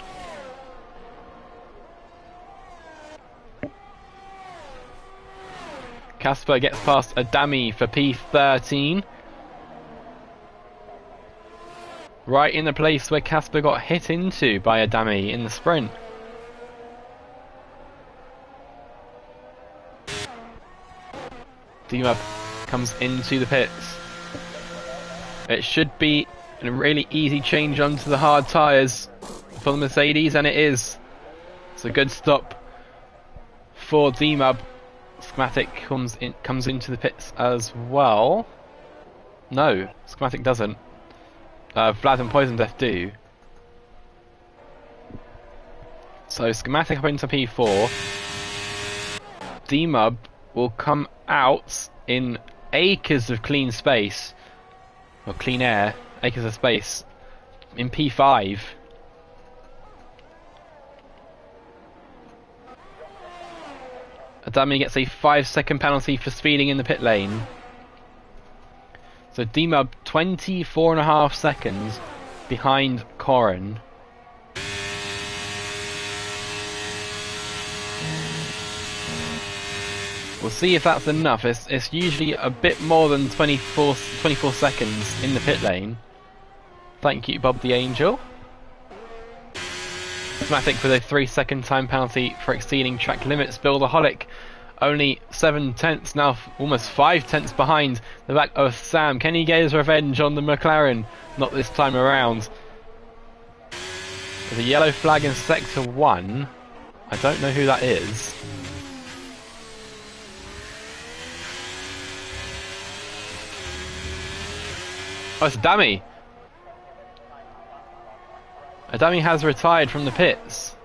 Casper gets past Adami for P13. Right in the place where Casper got hit into by Adami in the sprint. Dima comes into the pits. It should be a really easy change onto the hard tyres for the Mercedes, and it is. It's a good stop for Dima. Schematic comes into the pits as well. No, Schematic doesn't. Vlad and Poison Death do. So Schematic up into P4. Dmub will come out in acres of clean space. Or clean air. Acres of space. In P5. Adami gets a 5-second penalty for speeding in the pit lane. So Dmub 24.5 seconds behind Corin. We'll see if that's enough. It's usually a bit more than 24 seconds in the pit lane. Thank you, Bob the Angel. Schematic with a 3-second time penalty for exceeding track limits. Bill the Holic only 7 tenths, now almost 5 tenths behind the back of Sam. Can he get his revenge on the McLaren? Not this time around. There's a yellow flag in Sector 1. I don't know who that is. Oh, it's a dummy. A dummy has retired from the pits.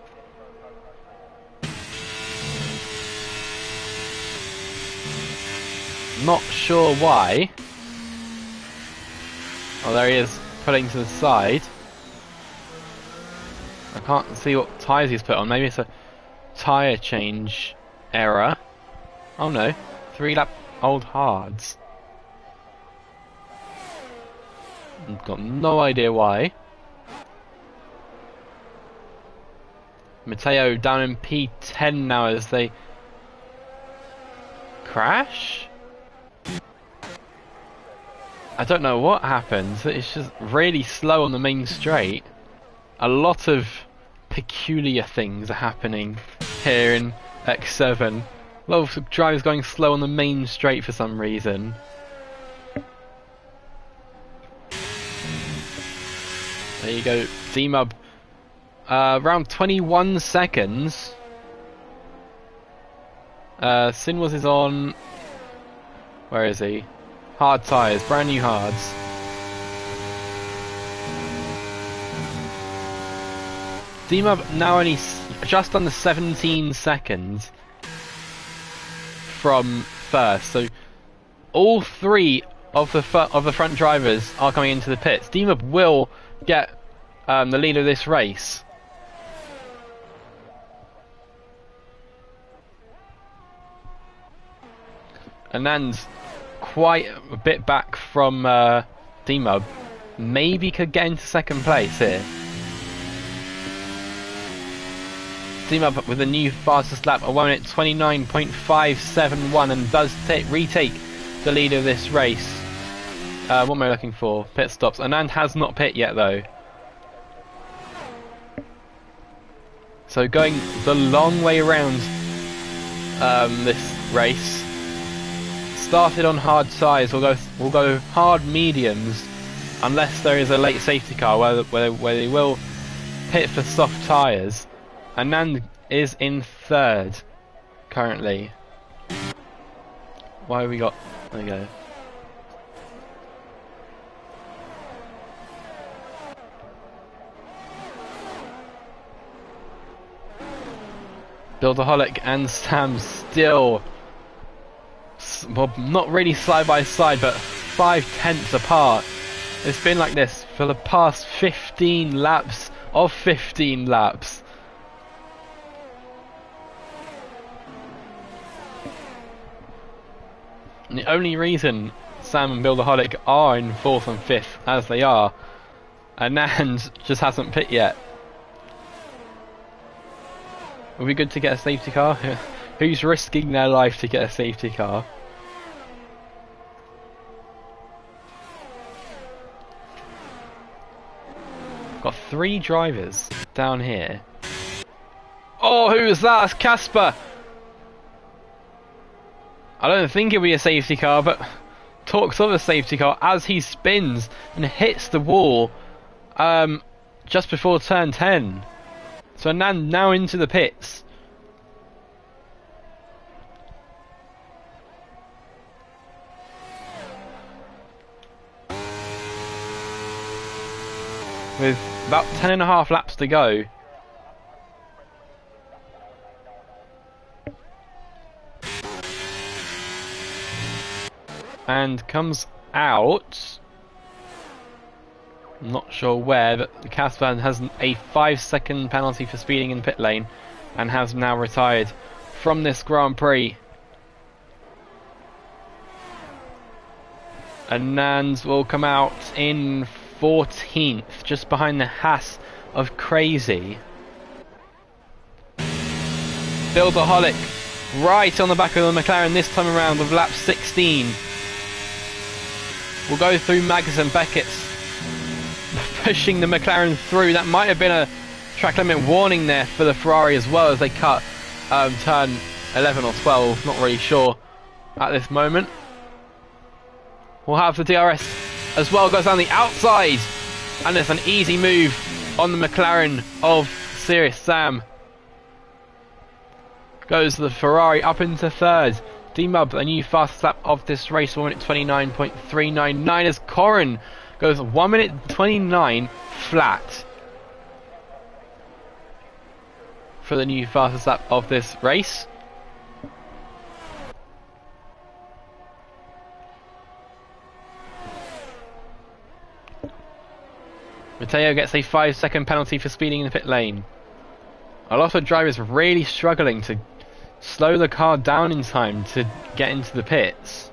Not sure why. Oh, there he is, putting to the side. I can't see what tyres he's put on. Maybe it's a tyre change error. Oh no, 3-lap old hards. I've got no idea why. Matteo down in P10 now as they crash? I don't know what happened. It's just really slow on the main straight. A lot of peculiar things are happening here in X7. A lot of drivers going slow on the main straight for some reason. There you go, D-Mub. Around 21 seconds. Sinwas is on... Where is he? Hard tyres, brand new hards. D-Mub now only just under 17 seconds from first. So all three of the front drivers are coming into the pits. D-Mub will get the lead of this race. Anand's quite a bit back from D-Mub. Maybe could get into second place here. D-Mub with a new fastest lap, a 1 minute 29.571, and does retake the lead of this race. What am I looking for? Pit stops. Anand has not pit yet though. So going the long way around this race. Started on hard tyres. We'll go hard mediums, unless there is a late safety car where they will pit for soft tyres. Anand is in third currently. Why have we got? There we go. Buildaholic and Sam still, well, not really side by side, but 5/10 apart. It's been like this for the past 15 laps of 15 laps. And the only reason Sam and Buildaholic are in 4th and 5th as they are, Anand just hasn't pit yet. Would be good to get a safety car. Who's risking their life to get a safety car? Got 3 drivers down here. Oh, who was that? That's Casper. I don't think it'll be a safety car, but talks of a safety car as he spins and hits the wall just before turn 10. So now into the pits. With about 10.5 laps to go. And comes out. I'm not sure where, but Casper has a 5-second penalty for speeding in pit lane and has now retired from this Grand Prix. Anand will come out in 14th, just behind the Haas of Crazy. Buildaholic right on the back of the McLaren this time around with lap 16. We'll go through Magnus and Beckett's pushing the McLaren through. That might have been a track limit warning there for the Ferrari as well as they cut turn 11 or 12, not really sure at this moment. We'll have the DRS as well, goes down the outside, and it's an easy move on the McLaren of Serious Sam. Goes the Ferrari up into third. D-Mub, a new fastest lap of this race, 1 minute 29.399 as Corrin goes 1 minute 29 flat for the new fastest lap of this race. Matteo gets a 5-second penalty for speeding in the pit lane. A lot of drivers really struggling to slow the car down in time to get into the pits.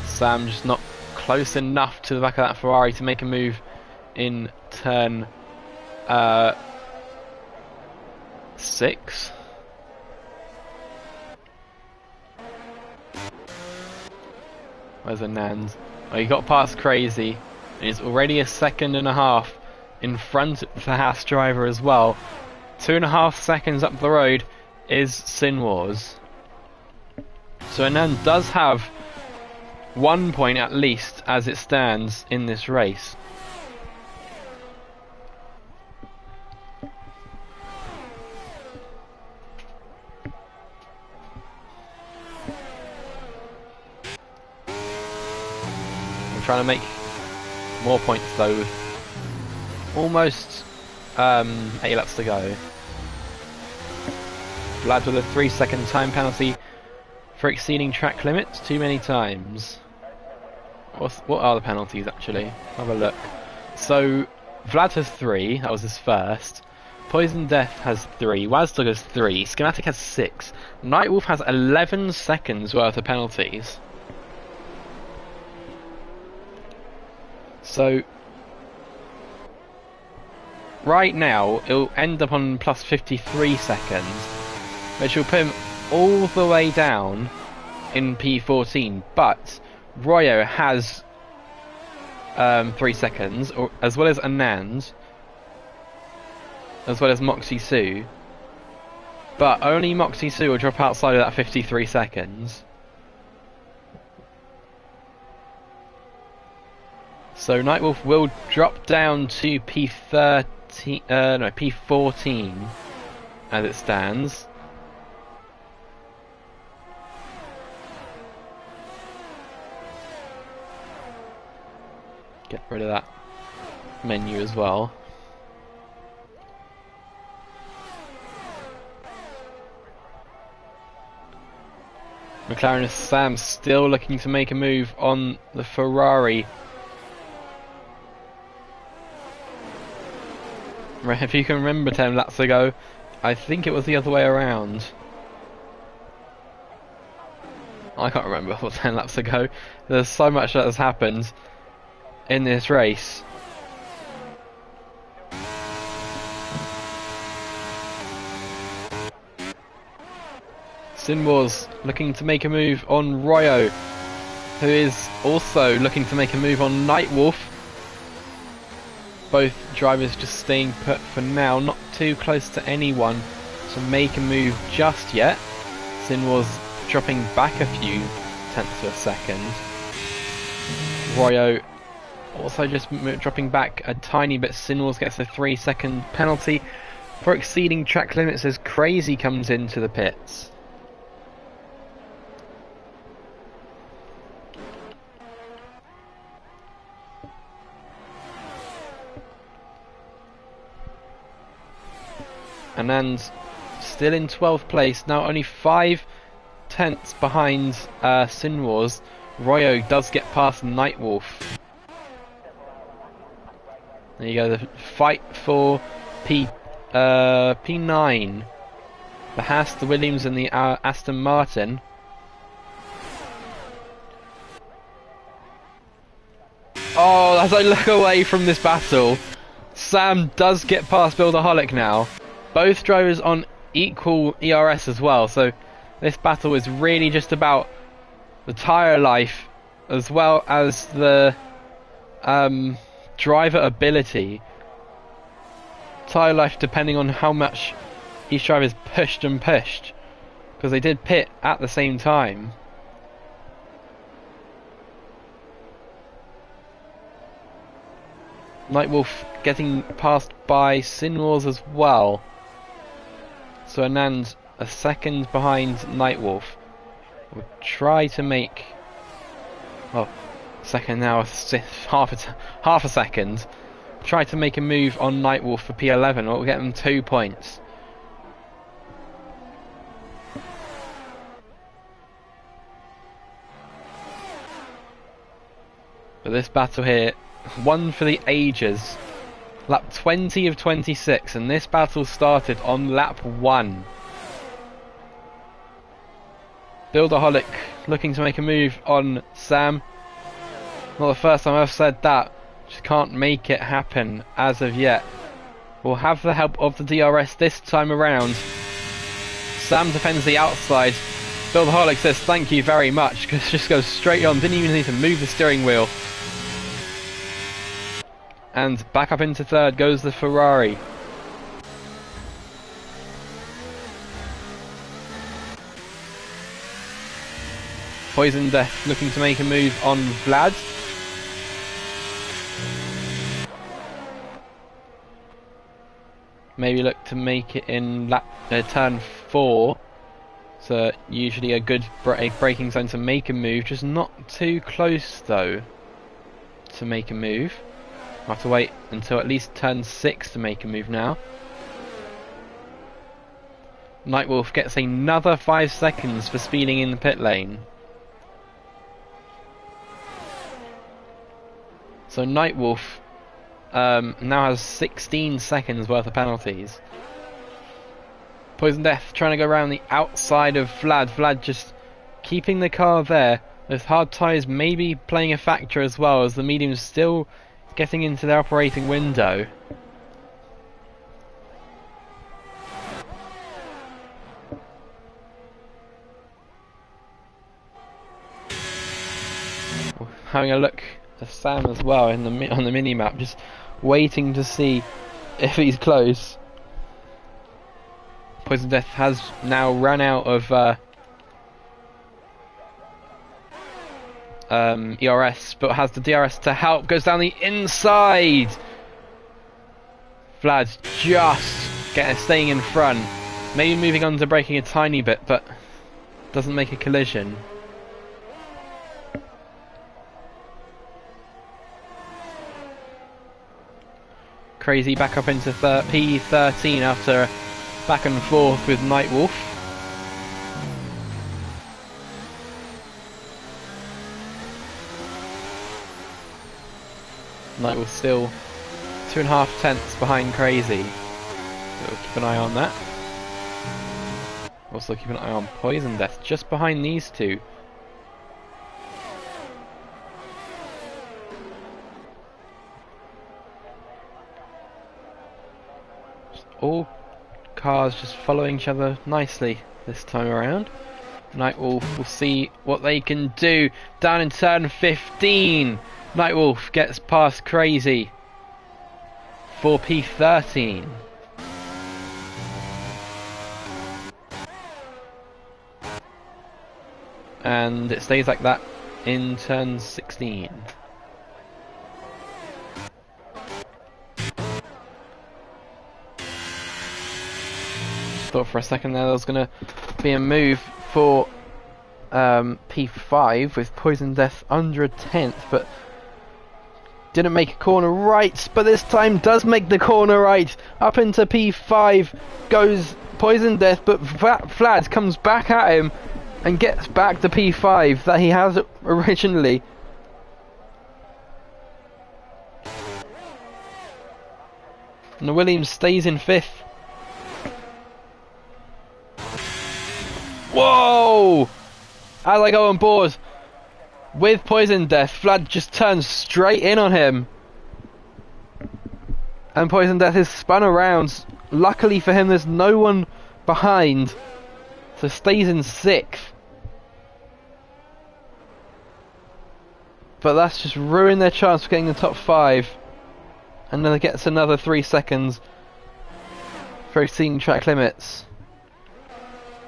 Sam just not close enough to the back of that Ferrari to make a move in turn 6. Where's Anand? Oh, he got past Crazy, and he's already a second and a half in front of the Haas driver as well. 2.5 seconds up the road is Sinwars. So Anand does have 1 point at least as it stands in this race. Trying to make more points though, with almost 8 laps to go. Vlad with a 3-second time penalty for exceeding track limits too many times. What are the penalties actually? Have a look. So Vlad has 3, that was his first. Poison Death has 3, Wazdog has 3, Schematic has 6, Nightwolf has 11 seconds worth of penalties. So, right now, it'll end up on plus 53 seconds, which will put him all the way down in P14, but Royo has 3 seconds, as well as Anand, as well as Moxie Sue, but only Moxie Sue will drop outside of that 53 seconds. So Nightwolf will drop down to P14 as it stands. Get rid of that menu as well. McLaren and Sam still looking to make a move on the Ferrari. If you can remember 10 laps ago, I think it was the other way around. I can't remember what 10 laps ago. There's so much that has happened in this race. Sinwars looking to make a move on Royo, who is also looking to make a move on Nightwolf. Both drivers just staying put for now, not too close to anyone to make a move just yet. Sinwars dropping back a few tenths of a second. Royo also just dropping back a tiny bit. Sinwars gets a 3-second penalty for exceeding track limits as Crazy comes into the pits. Anand still in 12th place, now only 5 tenths behind Sinwars. Royo does get past Nightwolf. There you go, the fight for P9. The Haas, the Williams and the Aston Martin. Oh, as I look away from this battle, Sam does get past Buildaholic now. Both drivers on equal ERS as well, so this battle is really just about the tyre life as well as the driver ability. Tyre life depending on how much each driver is pushed and pushed. because they did pit at the same time. Nightwolf getting passed by Sinwars as well. So Anand a second behind Nightwolf. Will try to make, well, second now, half a second. Try to make a move on Nightwolf for P11. It will get them 2 points. But this battle here, one for the ages. Lap 20 of 26, and this battle started on lap 1. Builderholic looking to make a move on Sam. Not the first time I've said that. Just can't make it happen as of yet. We'll have the help of the DRS this time around. Sam defends the outside. Builderholic says thank you very much, because just goes straight on. Didn't even need to move the steering wheel. And back up into third goes the Ferrari. Poison Death looking to make a move on Vlad. Maybe look to make it in turn 4. So usually a good braking zone to make a move. Just not too close though to make a move. I'll have to wait until at least turn 6 to make a move now. Nightwolf gets another 5 seconds for speeding in the pit lane. So Nightwolf now has 16 seconds worth of penalties. Poison Death trying to go around the outside of Vlad. Vlad just keeping the car there. Those hard tyres maybe playing a factor as well, as the medium's still getting into their operating window. Having a look at Sam as well on the mini map, just waiting to see if he's close. Poison Death has now run out of ERS, but has the DRS to help. Goes down the inside. Vlad just staying in front, maybe moving on to braking a tiny bit, but doesn't make a collision. Crazy back up into P13 after back and forth with Nightwolf. Nightwolf still 2.5 tenths behind Crazy. So we'll keep an eye on that. Also keep an eye on Poison Death just behind these two. All cars just following each other nicely this time around. Nightwolf will see what they can do down in turn 15. Nightwolf gets past Crazy for P13. And it stays like that in turn 16. Thought for a second there was going to be a move for P5 with Poison Death under a tenth, but didn't make a corner right, but this time does make the corner right. Up into P5 goes Poison Death, but Vlad comes back at him and gets back to P5 that he has originally. And the Williams stays in 5th. Whoa! As I go on board with Poison Death, Vlad just turns straight in on him. And Poison Death is spun around. Luckily for him, there's no one behind. So stays in 6th. But that's just ruined their chance of getting the top 5. And then it gets another 3 seconds for exceeding track limits.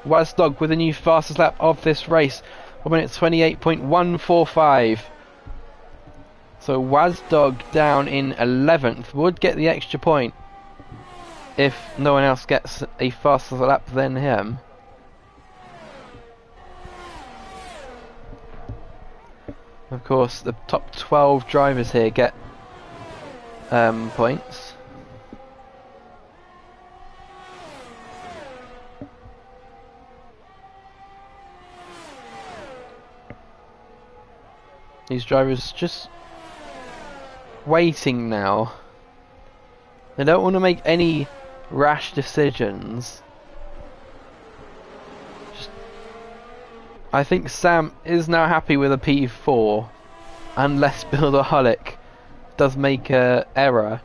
Wazdog with the new fastest lap of this race. 1 minute 28.145. So Wazdog down in 11th would get the extra point if no one else gets a faster lap than him. Of course, the top 12 drivers here get points. These drivers just waiting now. They don't want to make any rash decisions. I think Sam is now happy with a P4, unless Builderholic does make an error.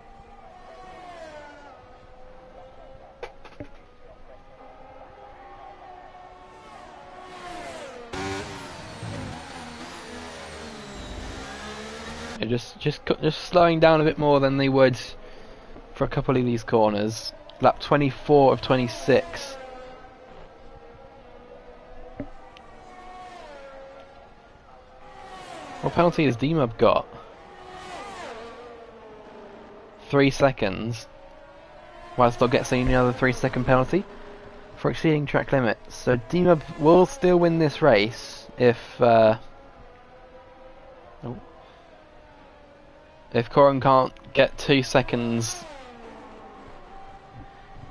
Just slowing down a bit more than they would for a couple of these corners. Lap 24 of 26. What penalty has D-Mub got? 3 seconds. Whilst gets another 3-second penalty for exceeding track limits. So D-Mub will still win this race if Corin can't get 2 seconds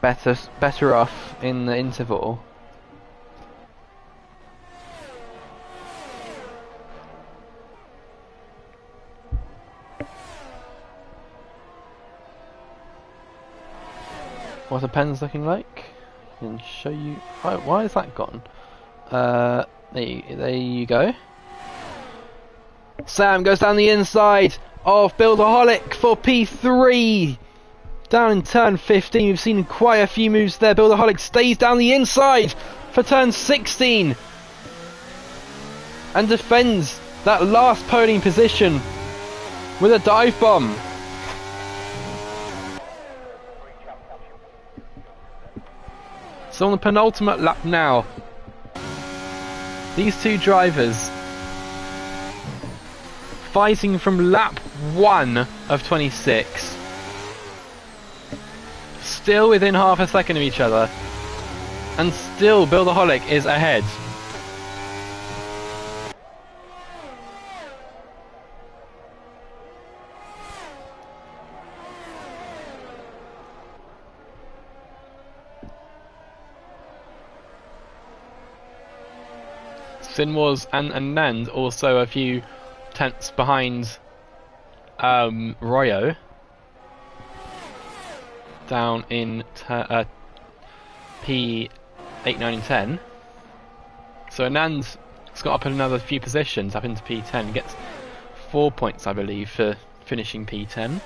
better off in the interval. What the pen's looking like? I can show you. Why is that gone? There you go. Sam goes down the inside of Builderholic for P3. Down in turn 15, we've seen quite a few moves there. Builderholic stays down the inside for turn 16 and defends that last podium position with a dive bomb. So on the penultimate lap now, these two drivers fighting from lap 1 of 26, still within half a second of each other, and still Builderholic is ahead. Sinwars and Anand also a few tenths behind Royo, down in P8, 9 and 10. So Anand's got up another few positions, up into P10, gets 4 points I believe for finishing P10.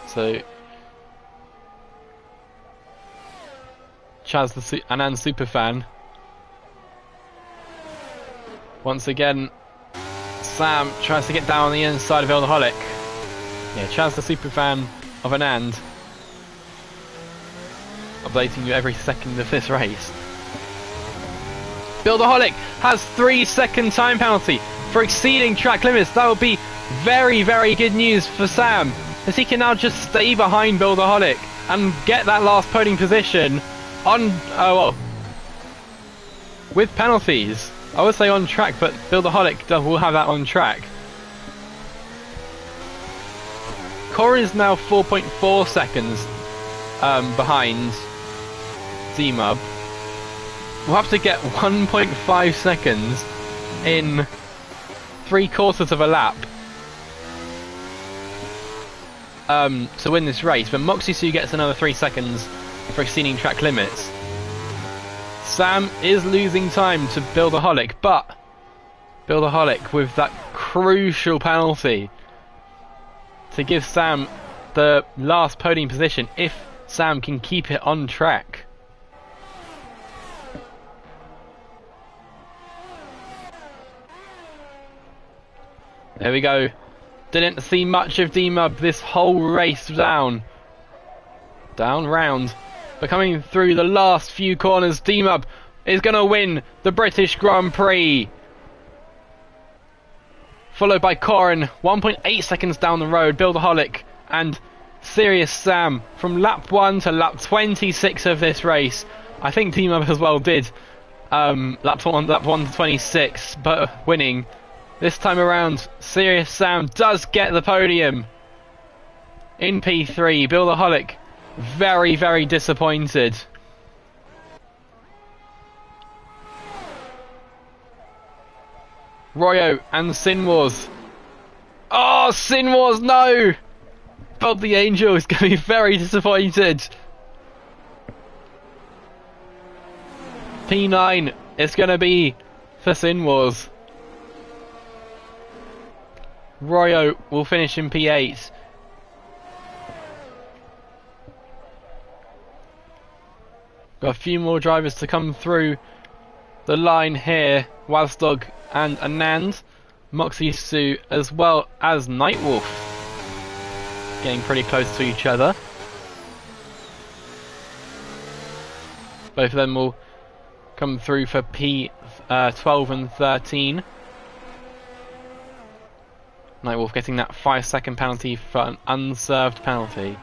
So Chaz the Anand superfan. Once again, Sam tries to get down on the inside of Builderholic. Yeah, Chaz the superfan of Anand, updating you every second of this race. Builderholic has 3-second time penalty for exceeding track limits. That would be very, very good news for Sam, as he can now just stay behind Builderholic and get that last podium position on, with penalties. I would say on track, but Builderholic will have that on track. Corin is now 4.4 seconds behind D-Mub. We'll have to get 1.5 seconds in 3/4 of a lap to win this race, but Moxie gets another 3 seconds for exceeding track limits. Sam is losing time to Builderholic, but Builderholic with that crucial penalty to give Sam the last podium position if Sam can keep it on track. There we go. Didn't see much of D-Mub this whole race down. Down round. But coming through the last few corners, D-Mub is going to win the British Grand Prix. Followed by Corin, 1.8 seconds down the road, Buildaholic and Serious Sam from lap 1 to lap 26 of this race. I think D-Mub as well did lap 1 to 26, but winning. This time around, Serious Sam does get the podium in P3. Buildaholic very, very disappointed. Royo and Sinwars. Oh, Sinwars, no! Bob the Angel is going to be very disappointed. P9 is going to be for Sinwars. Royo will finish in P8. Got a few more drivers to come through the line here. Wazdog and Anand. Moxie Sue as well as Nightwolf. Getting pretty close to each other. Both of them will come through for P12 and 13. Nightwolf getting that 5-second penalty for an unserved penalty.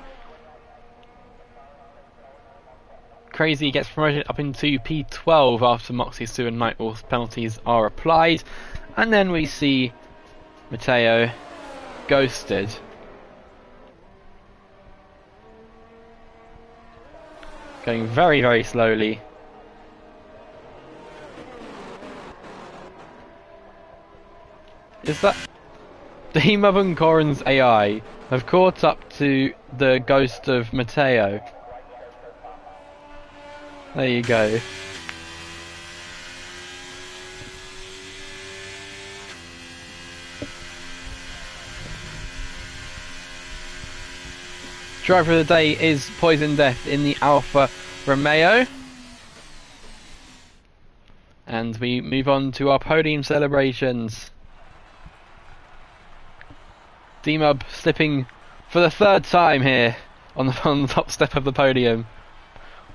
Crazy gets promoted up into P12 after Moxie Sue and Nightwolf's penalties are applied. And then we see Matteo ghosted. Going very, very slowly. Is that... D-Mub and Corin's AI have caught up to the ghost of Matteo. There you go. Driver of the day is Poison Death in the Alfa Romeo. And we move on to our podium celebrations. D-Mub slipping for the third time here on the top step of the podium.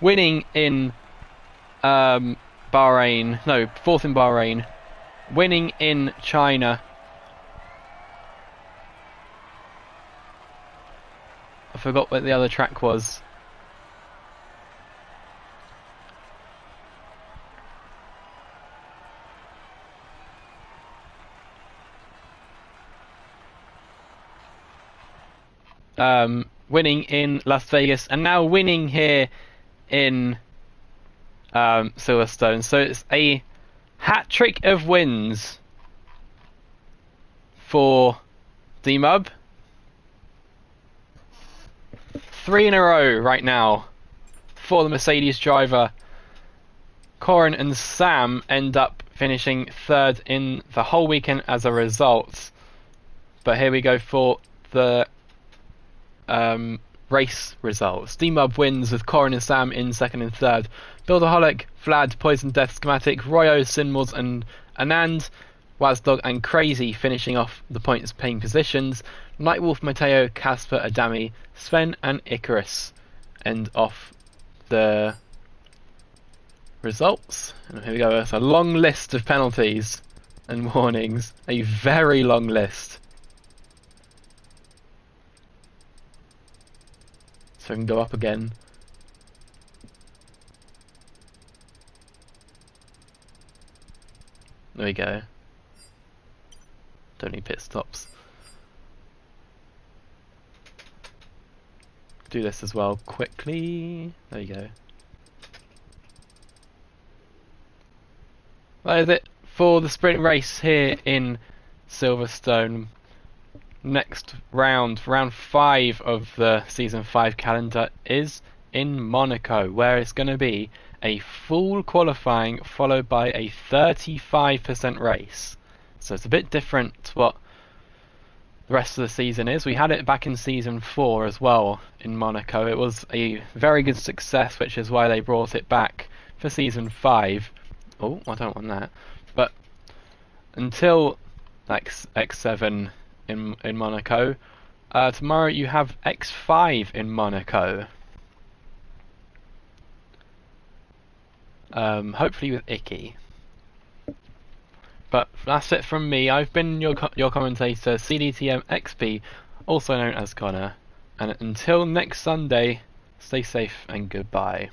Winning in Bahrain. No, fourth in Bahrain. Winning in China. I forgot what the other track was. Winning in Las Vegas and now winning here in Silverstone. So it's a hat trick of wins for D-Mub. 3 in a row right now for the Mercedes driver. Corin and Sam end up finishing third in the whole weekend as a result. But here we go for the race results. D-Mub wins with Corin and Sam in second and third. Buildaholic, Vlad, Poison Death, Schematic, Royo, Sinmos and Anand, Wazdog and Crazy finishing off the points paying positions. Nightwolf, Matteo, Casper, Adami, Sven and Icarus end off the results. And here we go, it's a long list of penalties and warnings. A very long list. So I can go up again. There we go. Don't need pit stops. Do this as well quickly. There you go. That is it for the sprint race here in Silverstone. Next round, round 5 of the season 5 calendar is in Monaco, where it's going to be a full qualifying followed by a 35% race. So it's a bit different to what the rest of the season is. We had it back in season 4 as well in Monaco. It was a very good success, which is why they brought it back for season 5. Oh, I don't want that. But until like X7 in Monaco. Tomorrow you have X5 in Monaco. Hopefully with Icky. But that's it from me. I've been your commentator, CDTM XP, also known as Connor. And until next Sunday, stay safe and goodbye.